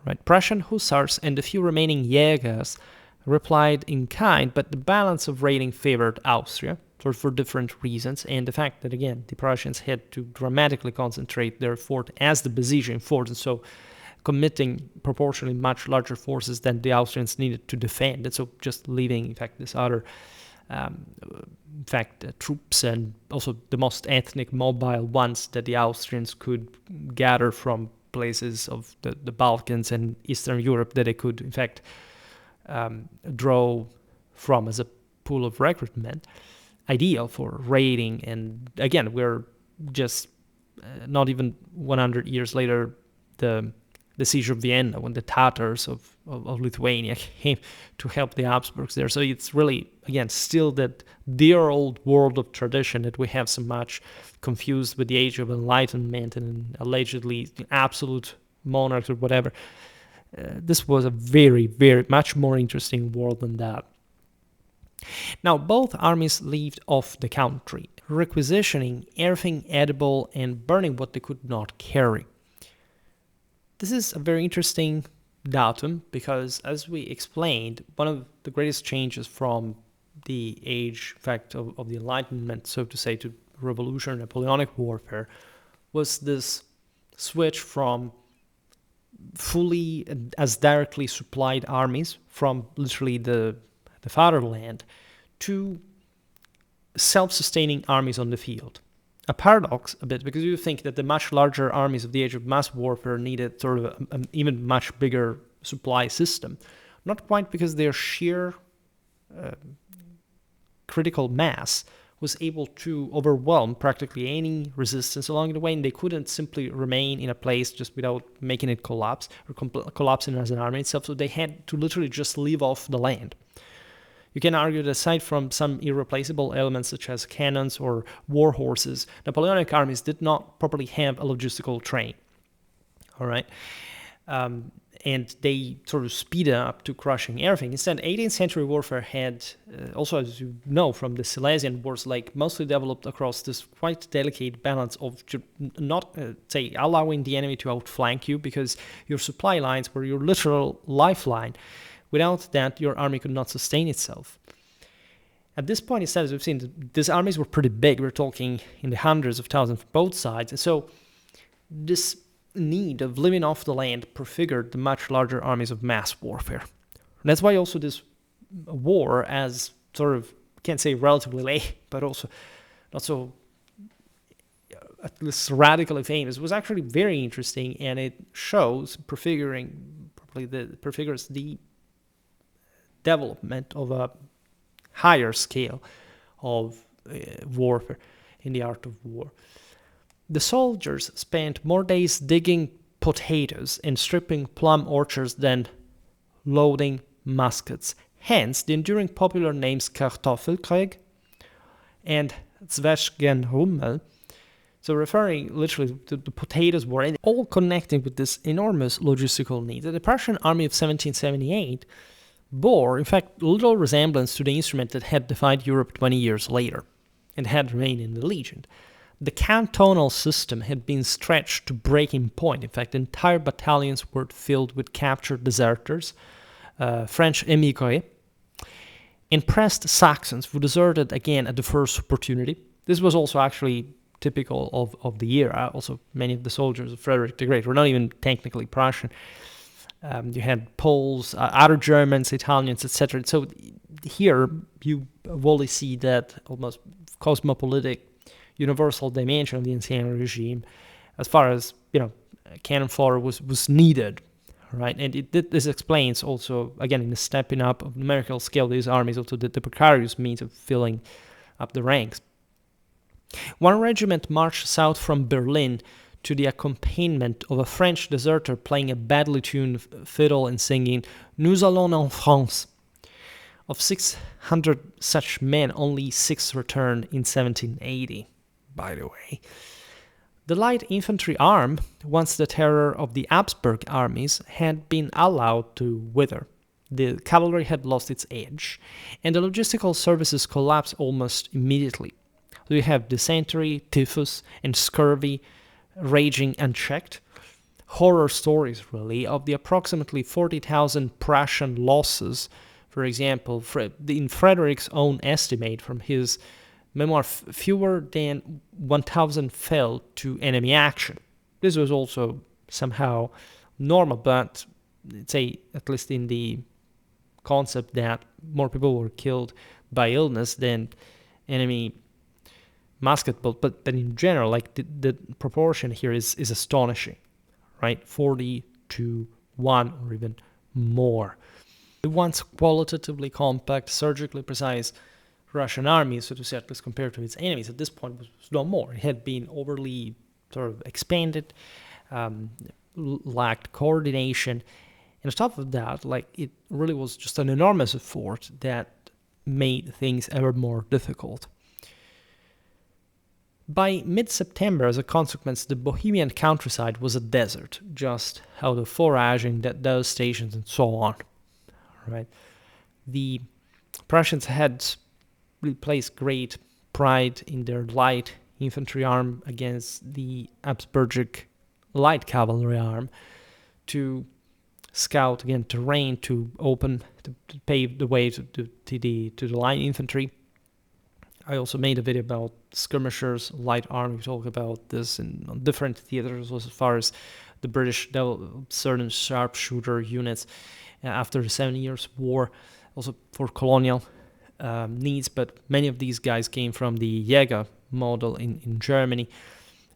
Right? Prussian hussars and the few remaining Jägers replied in kind, but the balance of raiding favored Austria, for different reasons, and the fact that, again, the Prussians had to dramatically concentrate their fort as the besieging fort, and so committing proportionally much larger forces than the Austrians needed to defend, and so just leaving, in fact, this other, troops, and also the most ethnic, mobile ones that the Austrians could gather from places of the Balkans and Eastern Europe that they could, in fact, draw from as a pool of recruitment, ideal for raiding. And again, we're just not even 100 years later, the the siege of Vienna, when the Tatars of Lithuania came to help the Habsburgs there. So it's really, again, still that dear old world of tradition that we have so much confused with the Age of Enlightenment and allegedly absolute monarchs or whatever. This was a very, very much more interesting world than that. Now, both armies lived off the country, requisitioning everything edible and burning what they could not carry. This is a very interesting datum because, as we explained, one of the greatest changes from the age, in fact, of the Enlightenment, so to say, to revolution, Napoleonic warfare, was this switch from fully as directly supplied armies from literally the fatherland to self-sustaining armies on the field. A paradox a bit, because you think that the much larger armies of the age of mass warfare needed sort of an even much bigger supply system. Not quite, because their sheer critical mass was able to overwhelm practically any resistance along the way, and they couldn't simply remain in a place just without making it collapse or collapsing as an army itself, so they had to literally just live off the land. You can argue that aside from some irreplaceable elements such as cannons or war horses, Napoleonic armies did not properly have a logistical train. All right. And they sort of speed up to crushing everything. Instead, 18th century warfare had, also as you know from the Silesian Wars, like mostly developed across this quite delicate balance of not, say, allowing the enemy to outflank you, because your supply lines were your literal lifeline. Without that, your army could not sustain itself. At this point, instead, as we've seen, these armies were pretty big. We're talking in the hundreds of thousands from both sides. And so this need of living off the land prefigured the much larger armies of mass warfare. And that's why also this war, as sort of, can't say relatively late, but also not so at least radically famous, was actually very interesting, and it shows, prefigures the development of a higher scale of warfare in the art of war. The soldiers spent more days digging potatoes and stripping plum orchards than loading muskets. Hence, the enduring popular names Kartoffelkrieg and Zwergenhummel, so referring literally to the potatoes war, and all connecting with this enormous logistical need. The Prussian army of 1778 bore, in fact, little resemblance to the instrument that had defied Europe 20 years later and had remained in the Legion. The cantonal system had been stretched to breaking point. In fact, entire battalions were filled with captured deserters, French émigrés, and pressed Saxons who deserted again at the first opportunity. This was also actually typical of the era. Also, many of the soldiers of Frederick the Great were not even technically Prussian. You had Poles, other Germans, Italians, etc. So here you wholly see that almost cosmopolitic universal dimension of the Ancien regime, as far as, cannon fodder was needed, right? And this explains also, again, in the stepping up of numerical scale, these armies, also the precarious means of filling up the ranks. One regiment marched south from Berlin to the accompaniment of a French deserter playing a badly tuned fiddle and singing "Nous allons en France." Of 600 such men, only 6 returned in 1780. By the way, the light infantry arm, once the terror of the Habsburg armies, had been allowed to wither. The cavalry had lost its edge, and the logistical services collapsed almost immediately. So you have dysentery, typhus, and scurvy raging unchecked. Horror stories, really, of the approximately 40,000 Prussian losses. For example, in Frederick's own estimate from his memoir, fewer than 1,000 fell to enemy action. This was also somehow normal, but say at least in the concept that more people were killed by illness than enemy musket bullets. But in general, like the proportion here is astonishing, right? 40 to 1 or even more. The once qualitatively compact, surgically precise Russian army, so to say, at least compared to its enemies, at this point was no more. It had been overly sort of expanded, lacked coordination. And on top of that, like, it really was just an enormous effort that made things ever more difficult. By mid-September, as a consequence, the Bohemian countryside was a desert, just out of foraging, devastations, and so on. Right? The Prussians had really placed great pride in their light infantry arm against the Habsburgic light cavalry arm to scout again terrain, to pave the way to the light infantry. I also made a video about skirmishers, light army. We talk about this on different theaters as far as the British developed certain sharpshooter units after the 7 Years' War, also for colonial needs, but many of these guys came from the Jäger model in Germany.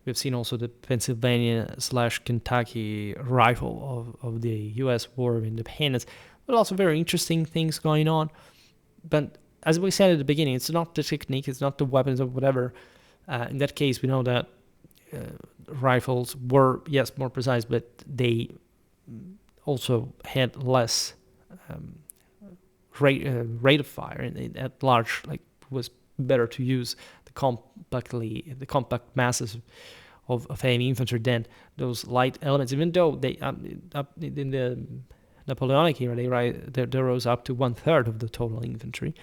We've seen also the Pennsylvania/Kentucky rifle of the U.S. War of Independence, but also very interesting things going on. But as we said at the beginning, it's not the technique, it's not the weapons or whatever. In that case, we know that rifles were, yes, more precise, but they also had less rate of fire, and at large, like, was better to use the compact masses of heavy infantry than those light elements. Even though they up in the Napoleonic era, they rose up to 1/3 of the total infantry.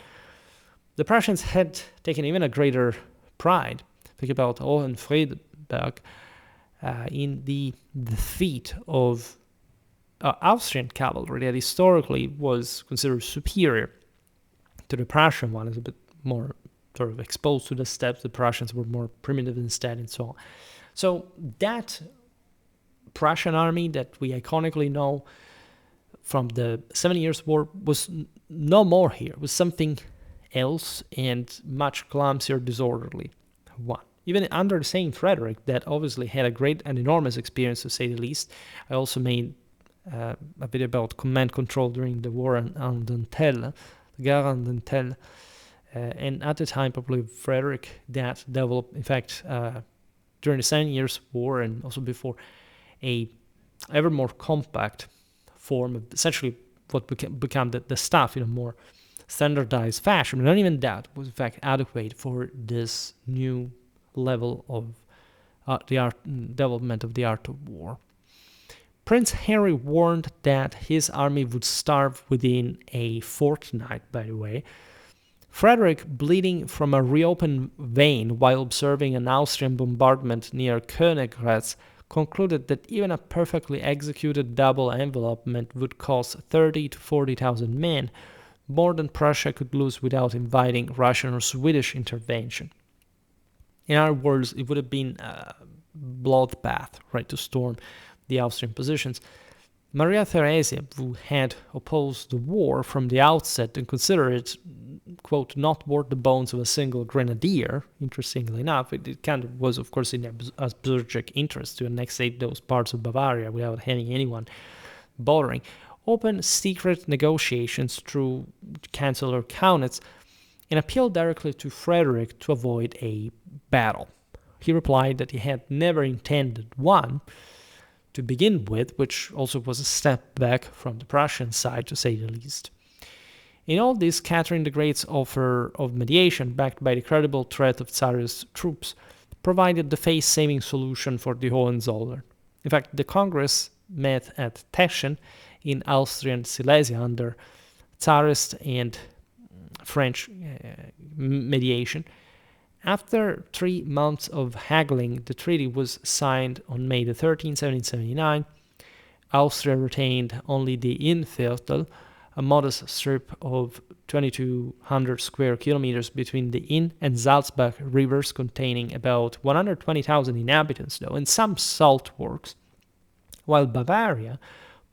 The Prussians had taken even a greater pride. Think about Hohenfriedberg in the defeat of Austrian cavalry that historically was considered superior to the Prussian one. It's a bit more sort of exposed to the steppes. The Prussians were more primitive instead, and so on. So that Prussian army that we iconically know from the 7 Years' War was no more here. It was something else and much clumsier, disorderly one. Even under the same Frederick, that obviously had a great and enormous experience, to say the least. I also made a video about command control during the war on Dentelle, the Guerre on Dentelle. And at the time, probably Frederick, that developed, in fact, during the 7 Years' War and also before, a ever more compact form of essentially what became the stuff in a more standardized fashion. But not even that was in fact adequate for this new level of the development of the art of war. Prince Henry warned that his army would starve within a fortnight, by the way. Frederick, bleeding from a reopened vein while observing an Austrian bombardment near Königgrätz, concluded that even a perfectly executed double envelopment would cost 30,000 to 40,000 men, more than Prussia could lose without inviting Russian or Swedish intervention. In other words, it would have been a bloodbath, right, to storm the Austrian positions. Maria Theresia, who had opposed the war from the outset and considered it, quote, not worth the bones of a single grenadier, interestingly enough, it kind of was, of course, in Habsburgic interest to annexate those parts of Bavaria without having anyone bothering, opened secret negotiations through Chancellor Kaunitz and appealed directly to Frederick to avoid a battle. He replied that he had never intended one to begin with, which also was a step back from the Prussian side, to say the least. In all this, Catherine the Great's offer of mediation, backed by the credible threat of Tsarist troops, provided the face-saving solution for the Hohenzollern. In fact, the Congress met at Teschen in Austrian Silesia under Tsarist and French mediation. After 3 months of haggling, the treaty was signed on May the 13th, 1779. Austria retained only the Innviertel, a modest strip of 2,200 square kilometers between the Inn and Sulzbach rivers, containing about 120,000 inhabitants, though, and some salt works, while Bavaria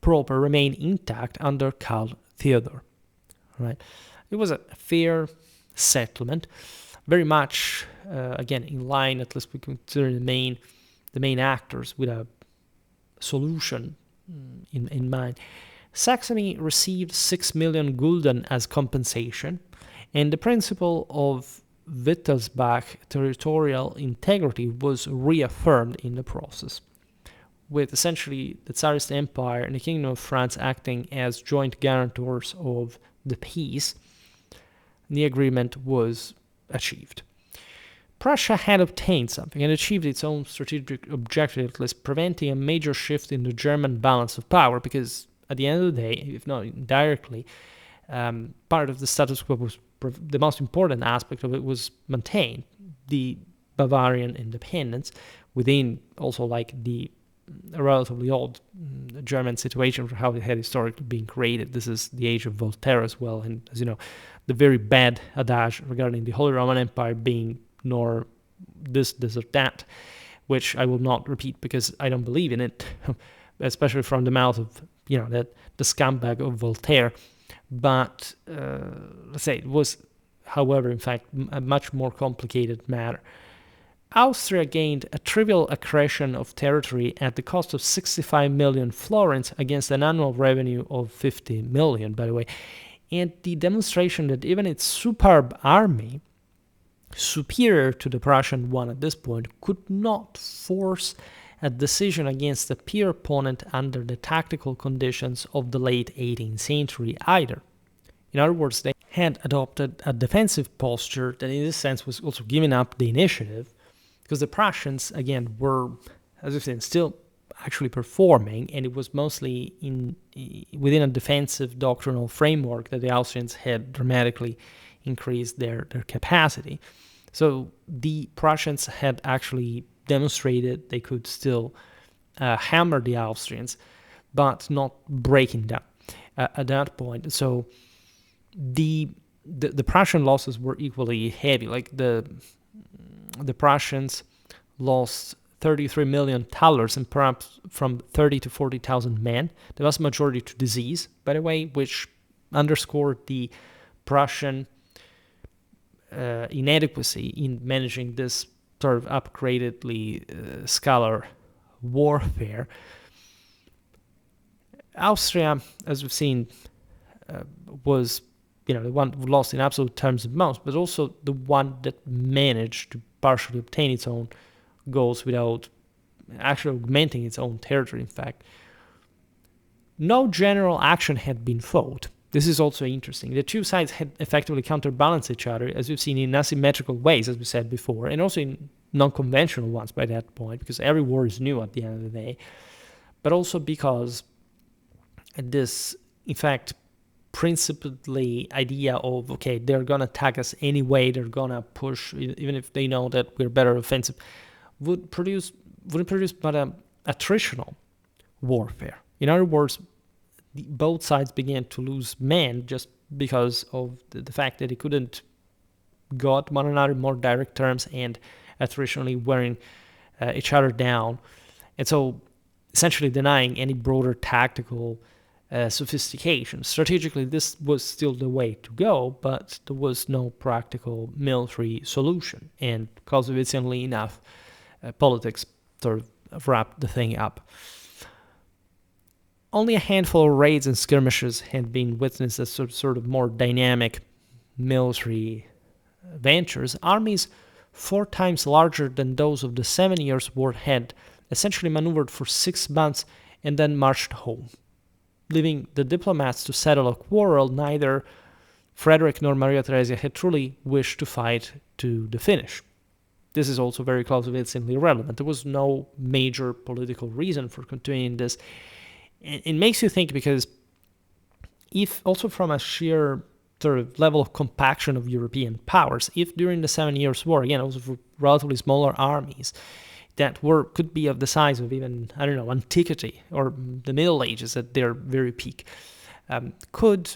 proper remained intact under Karl Theodor. Right? It was a fair settlement, very much, again, in line, at least we consider the main actors, with a solution in mind. Saxony received 6 million gulden as compensation, and the principle of Wittelsbach territorial integrity was reaffirmed in the process. with essentially the Tsarist Empire and the Kingdom of France acting as joint guarantors of the peace, the agreement was achieved. Prussia had obtained something and achieved its own strategic objective, at least preventing a major shift in the German balance of power, because at the end of the day, if not indirectly, part of the status quo was the most important aspect of it was maintained, the Bavarian independence within also like the relatively old German situation for how it had historically been created. This is the age of Voltaire as well, and as you know, the very bad adage regarding the Holy Roman Empire being nor this or that, which I will not repeat because I don't believe in it, especially from the mouth of that the scumbag of Voltaire. But let's say it was, however, in fact, a much more complicated matter. Austria gained a trivial accretion of territory at the cost of 65 million florins against an annual revenue of 50 million, by the way. And the demonstration that even its superb army, superior to the Prussian one at this point, could not force a decision against a peer opponent under the tactical conditions of the late 18th century either. In other words, they had adopted a defensive posture that in this sense was also giving up the initiative, because the Prussians, again, were, as I said, still actually performing, and it was mostly within a defensive doctrinal framework that the Austrians had dramatically increased their capacity. So the Prussians had actually demonstrated they could still hammer the Austrians, but not breaking them at that point. So the Prussian losses were equally heavy. Like the Prussians lost 33 million thalers and perhaps from 30 to 40,000 men. The vast majority to disease, by the way, which underscored the Prussian inadequacy in managing this sort of upgradedly scalar warfare. Austria, as we've seen, was the one who lost in absolute terms the most, but also the one that managed to partially obtain its own goals without actually augmenting its own territory, in fact. No general action had been fought. This is also interesting. The two sides had effectively counterbalanced each other, as we've seen in asymmetrical ways, as we said before, and also in non-conventional ones by that point, because every war is new at the end of the day, but also because this, in fact, principally idea of, okay, they're going to attack us anyway, they're going to push, even if they know that we're better offensive, wouldn't produce but attritional warfare. In other words, both sides began to lose men just because of the fact that they couldn't go at one another in more direct terms and attritionally wearing each other down. And so essentially denying any broader tactical sophistication. Strategically, this was still the way to go, but there was no practical military solution. And conveniently enough, politics sort of wrapped the thing up. Only a handful of raids and skirmishes had been witnessed as sort of more dynamic military ventures. Armies 4 times larger than those of the 7 Years' War had essentially maneuvered for 6 months and then marched home, leaving the diplomats to settle a quarrel neither Frederick nor Maria Theresia had truly wished to fight to the finish. This is also very close to instantly irrelevant. There was no major political reason for continuing this. It makes you think, because if also from a sheer sort of level of compaction of European powers, if during the 7 Years' War, again, also for relatively smaller armies that could be of the size of even, antiquity or the Middle Ages at their very peak, could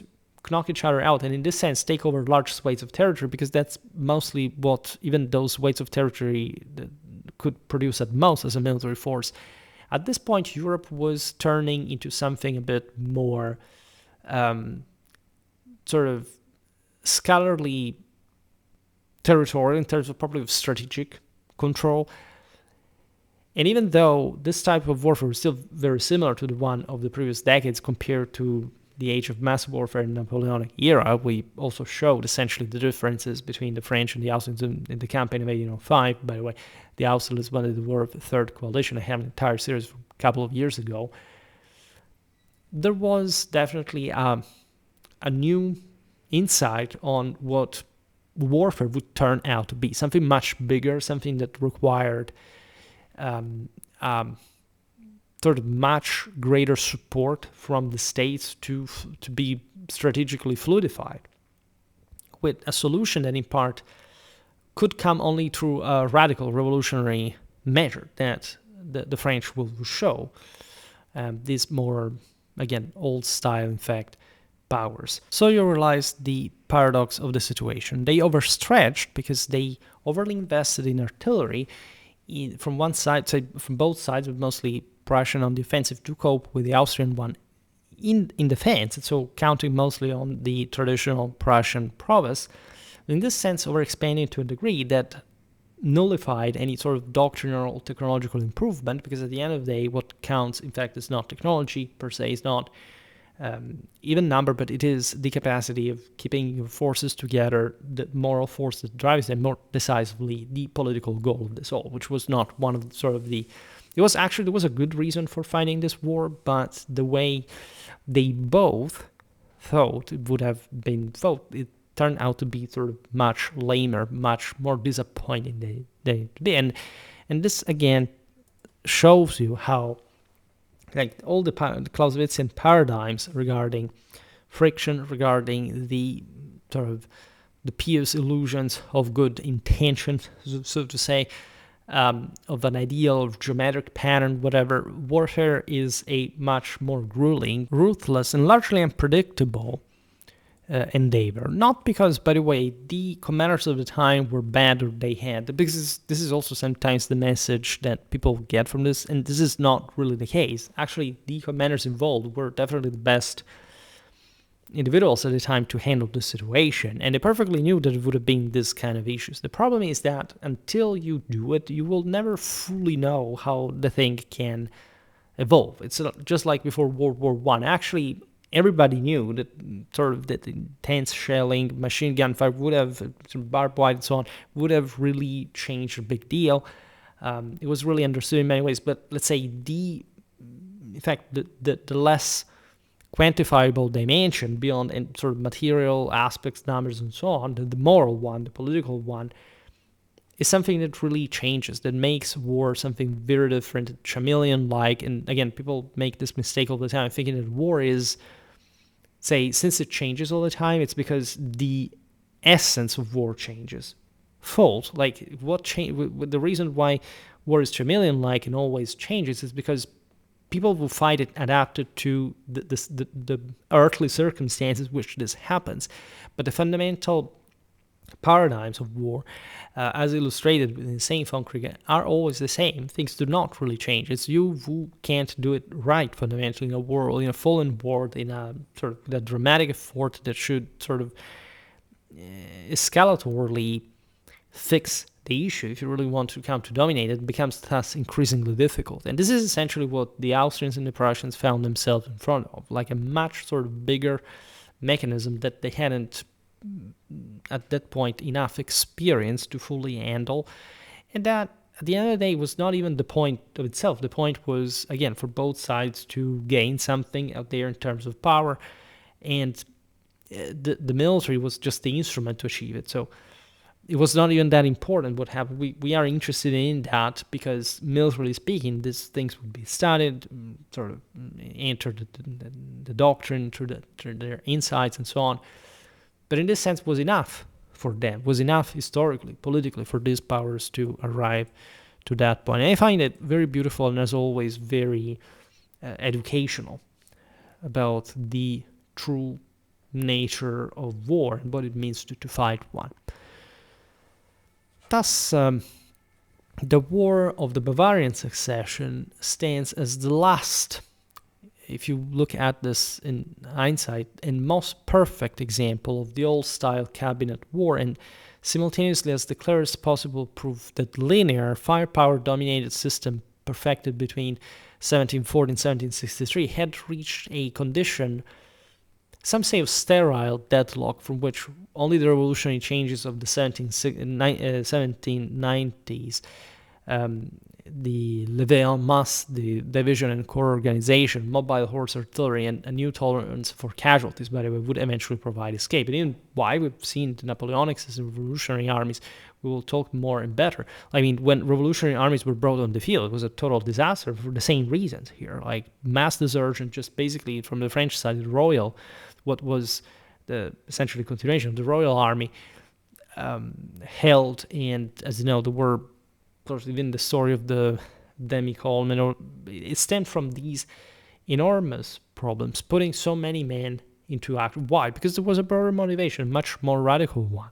knock each other out and in this sense take over large swathes of territory, because that's mostly what even those swathes of territory could produce at most as a military force. At this point, Europe was turning into something a bit more sort of scholarly territorial in terms of probably of strategic control. And even though this type of warfare was still very similar to the one of the previous decades compared to the age of mass warfare in the Napoleonic era, we also showed essentially the differences between the French and the Austrians in the campaign of 1805. By the way, the Austrians won the War of the Third Coalition. I have an entire series couple of years ago, there was definitely a new insight on what warfare would turn out to be, something much bigger, something that required sort of much greater support from the states to be strategically fluidified, with a solution that in part could come only through a radical revolutionary measure that the French will show. These more, again, old style, in fact, powers. So you realize the paradox of the situation. They overstretched because they overly invested in artillery from one side, say from both sides, but mostly Prussian on the offensive to cope with the Austrian one in defense, so counting mostly on the traditional Prussian prowess. In this sense, overexpanding to a degree that nullified any sort of doctrinal technological improvement, because at the end of the day, what counts, in fact, is not technology per se, is not even number, but it is the capacity of keeping your forces together, the moral force that drives them, more decisively the political goal of this all, which was not one of the, sort of the... There was a good reason for fighting this war, but the way they both thought it would have been fought, it turned out to be sort of much lamer, much more disappointing than it be. And this, again, shows you how, like, all the Clausewitzian paradigms regarding friction, regarding the sort of the pious illusions of good intention, so to say, of an ideal geometric pattern, whatever, warfare is a much more grueling, ruthless, and largely unpredictable endeavor. Not because, by the way, the commanders of the time were bad or they had, because this is also sometimes the message that people get from this, and this is not really the case. Actually, the commanders involved were definitely the best individuals at the time to handle the situation, and they perfectly knew that it would have been this kind of issues. The problem is that until you do it, you will never fully know how the thing can evolve. It's just like before World War I. Actually, everybody knew that sort of that intense shelling, machine gun fire would have, barbed wire and so on, would have really changed a big deal. It was really understood in many ways, but let's say in fact, the less quantifiable dimension beyond and sort of material aspects, numbers, and so on, the moral one, the political one, is something that really changes, that makes war something very different, chameleon-like. And again, people make this mistake all the time, thinking that war is, say, since it changes all the time, it's because the essence of war changes. False. Like, the reason why war is chameleon-like and always changes is because people will fight it adapted to the earthly circumstances which this happens. But the fundamental paradigms of war, as illustrated in the same Kartoffelkrieg, are always the same. Things do not really change. It's you who can't do it right fundamentally in a war, in a fallen world, in a sort of the dramatic effort that should sort of escalatorily fix the issue. If you really want to come to dominate, it becomes thus increasingly difficult. And this is essentially what the Austrians and the Prussians found themselves in front of, like a much sort of bigger mechanism that they hadn't at that point enough experience to fully handle. And that at the end of the day was not even the point of itself. The point was, again, for both sides to gain something out there in terms of power, and the military was just the instrument to achieve it. So it was not even that important what happened. We are interested in that because, militarily speaking, these things would be studied, sort of enter the doctrine through their insights and so on. But in this sense, was enough for them, was enough historically, politically, for these powers to arrive to that point. And I find it very beautiful and, as always, very educational about the true nature of war and what it means to fight one. Thus, the War of the Bavarian Succession stands as the last, if you look at this in hindsight, and most perfect example of the old-style cabinet war, and simultaneously as the clearest possible proof that linear, firepower-dominated system perfected between 1740 and 1763 had reached a condition, some say of sterile deadlock, from which only the revolutionary changes of the 1790s the levé en masse, the division and corps organization, mobile horse artillery, and a new tolerance for casualties, by the way, would eventually provide escape. And even why we've seen the Napoleonic and revolutionary armies, we will talk more and better. I mean, when revolutionary armies were brought on the field, it was a total disaster for the same reasons here, like mass desertion, just basically from the French side, the royal, what was the essentially continuation of the royal army, held, and as you know, there were, of course, even the story of the demi-colonel, it stemmed from these enormous problems, putting so many men into action. Why? Because there was a broader motivation, much more radical one.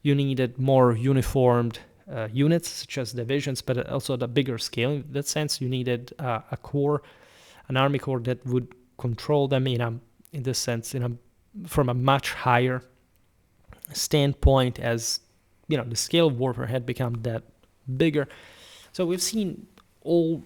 You needed more uniformed units, such as divisions, but also at a bigger scale. In that sense, you needed a corps, an army corps that would control them from a much higher standpoint, as the scale of warfare had become that bigger. So we've seen all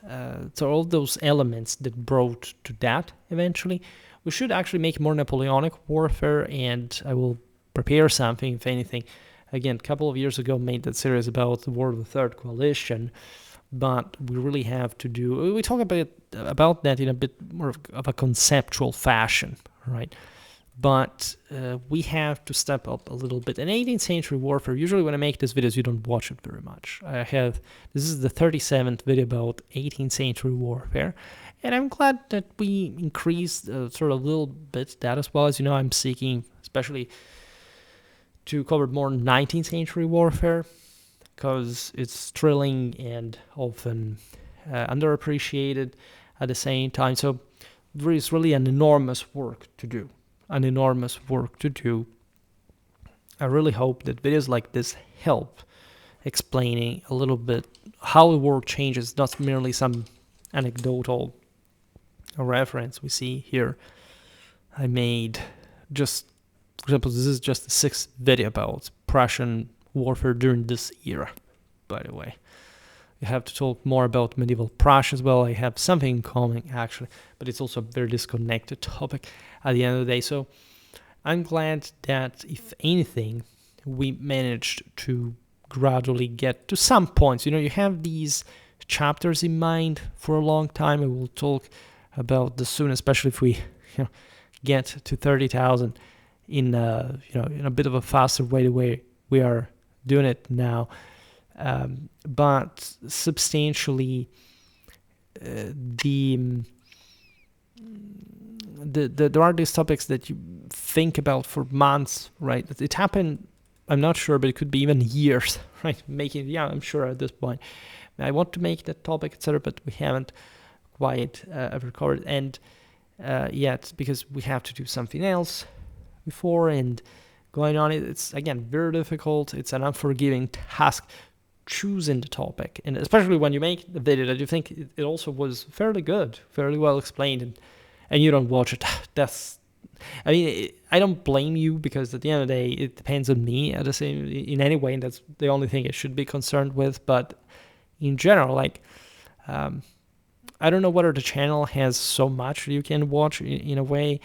those elements that brought to that eventually. We should actually make more Napoleonic warfare, and I will prepare something, if anything. Again, a couple of years ago made that series about the War of the Third Coalition, but we really have to we talk about that in a bit more of a conceptual fashion, right? But we have to step up a little bit. In 18th century warfare, usually when I make these videos, you don't watch it very much. This is the 37th video about 18th century warfare, and I'm glad that we increased sort of a little bit that as well. As you know, I'm seeking especially to cover more 19th century warfare, because it's thrilling and often underappreciated at the same time. So there is really an enormous work to do. I really hope that videos like this help explaining a little bit how the world changes, not merely some anecdotal reference we see here. I made just, for example, this is just the 6th video about Prussian warfare during this era, by the way. You have to talk more about medieval Prussia as well. I have something in common, actually, but it's also a very disconnected topic at the end of the day. So I'm glad that, if anything, we managed to gradually get to some points. You have these chapters in mind for a long time. I will talk about this soon, especially if we get to 30,000 in a bit of a faster way, the way we are doing it now. But substantially, there are these topics that you think about for months, right? It happened, I'm not sure, but it could be even years, right? I'm sure at this point. I want to make that topic, etc., but we haven't quite ever covered and yet, because we have to do something else before, and going on, it's again very difficult. It's an unforgiving task choosing the topic, and especially when you make the video that you think it also was fairly good, fairly well explained, and you don't watch it. I don't blame you, because at the end of the day, it depends on me in any way, and that's the only thing I should be concerned with. But in general, I don't know whether the channel has so much you can watch in a way,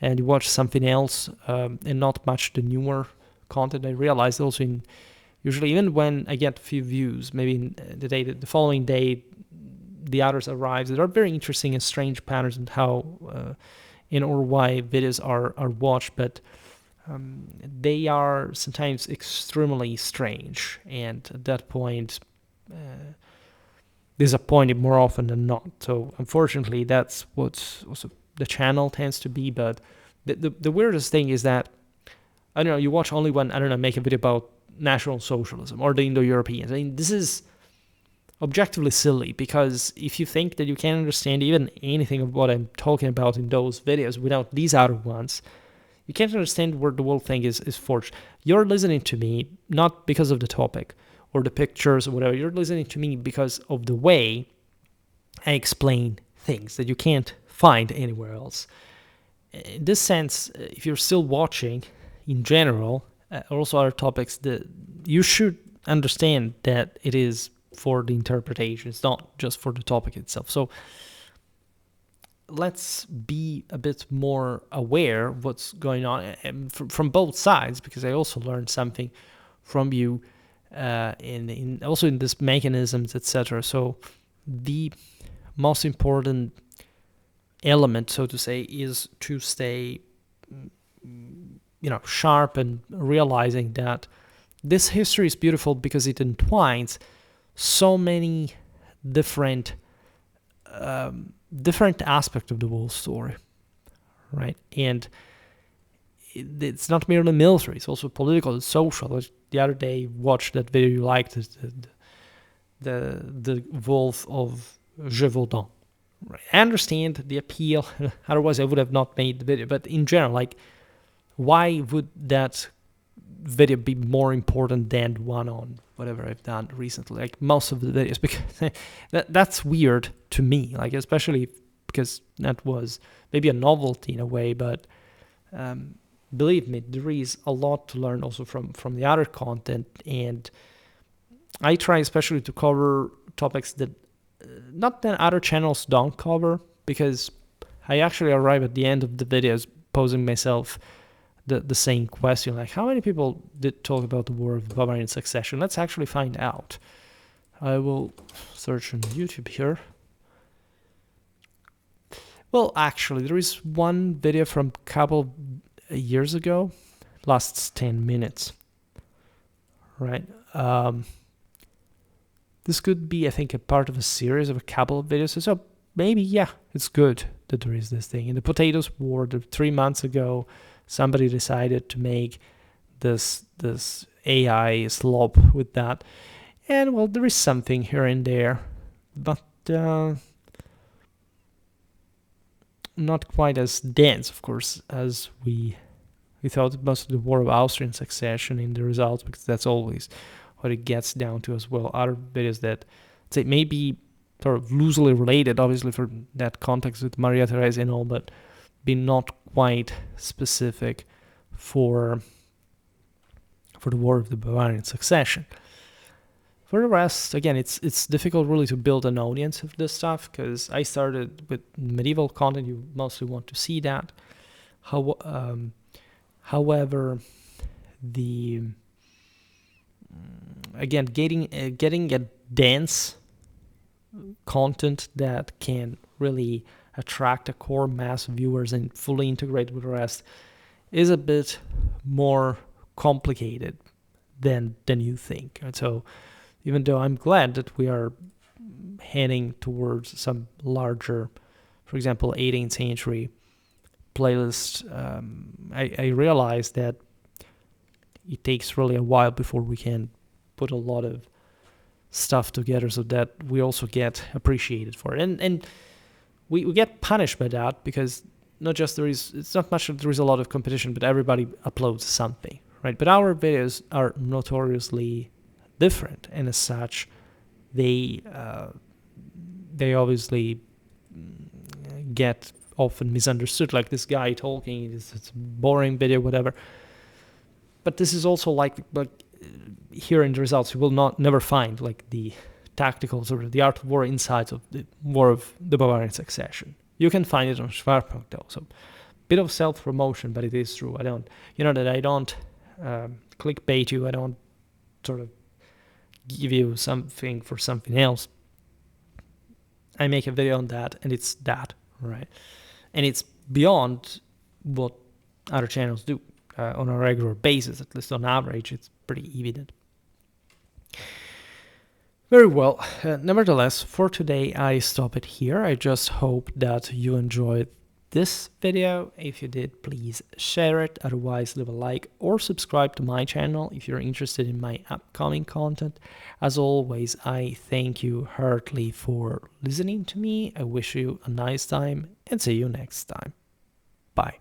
and you watch something else, and not much the newer content. I realized also usually even when I get a few views, maybe in the following day, the others arrives. There are very interesting and strange patterns in how or why videos are watched, but they are sometimes extremely strange, and at that point, disappointed more often than not. So unfortunately, that's what also the channel tends to be. But the weirdest thing is that, I don't know, you watch only when, I don't know, make a video about National Socialism or the Indo-Europeans. I mean, this is objectively silly, because if you think that you can't understand even anything of what I'm talking about in those videos without these other ones, you can't understand where the whole thing is forged. You're listening to me not because of the topic or the pictures or whatever. You're listening to me because of the way I explain things that you can't find anywhere else. In this sense, if you're still watching, in general, also other topics, that you should understand that it is for the interpretation. It's not just for the topic itself. So let's be a bit more aware of what's going on from both sides, because I also learned something from you in also in this mechanisms, etc. So the most important element, so to say, is to stay, sharp and realizing that this history is beautiful because it entwines so many different aspects of the whole story, right? And it's not merely military; it's also political, it's social. The other day, watched that video you liked, the Wolf of Gévaudan. Right. I understand the appeal. Otherwise, I would have not made the video. But in general, like, why would that video be more important than one on whatever I've done recently? Like most of the videos, because that's weird to me. Like, especially because that was maybe a novelty in a way, but believe me, there is a lot to learn also from the other content, and I try especially to cover topics that not that other channels don't cover, because I actually arrive at the end of the videos posing myself the same question, like how many people did talk about the War of the Bavarian Succession? Let's actually find out. I will search on YouTube here. Well, actually, there is one video from a couple years ago, lasts 10 minutes, right? This could be, I think, a part of a series of a couple of videos. So maybe, yeah, it's good that there is this thing. In the Potatoes War, 3 months ago, somebody decided to make this AI slop with that. And, well, there is something here and there, but not quite as dense, of course, as we thought. Most of the War of Austrian Succession in the results, because that's always what it gets down to as well. Other videos that, say, maybe sort of loosely related, obviously, for that context with Maria Theresa and all, but be not quite specific for the War of the Bavarian Succession. For the rest, again, it's difficult really to build an audience of this stuff, because I started with medieval content. You mostly want to see that. However, again, getting a dense content that can really attract a core mass of viewers and fully integrate with the rest is a bit more complicated than you think. And so, even though I'm glad that we are heading towards some larger, for example, 18th century playlist, I realize that it takes really a while before we can put a lot of stuff together so that we also get appreciated for it. And we get punished by that, because not just it's not much that there is a lot of competition, but everybody uploads something, right? But our videos are notoriously different, and as such, they obviously get often misunderstood, like this guy talking, it's a boring video, whatever. But this is also like here in the results, you will never find like the tactical sort of the art of war insights of the War of the Bavarian Succession. You can find it on Schwerpunkt though, so bit of self-promotion, but it is true. I don't clickbait you. I don't sort of give you something for something else. I make a video on that, and it's that, right? And it's beyond what other channels do on a regular basis, at least on average. It's pretty evident. Very well. Nevertheless, for today, I stop it here. I just hope that you enjoyed this video. If you did, please share it. Otherwise, leave a like or subscribe to my channel if you're interested in my upcoming content. As always, I thank you heartily for listening to me. I wish you a nice time, and see you next time. Bye.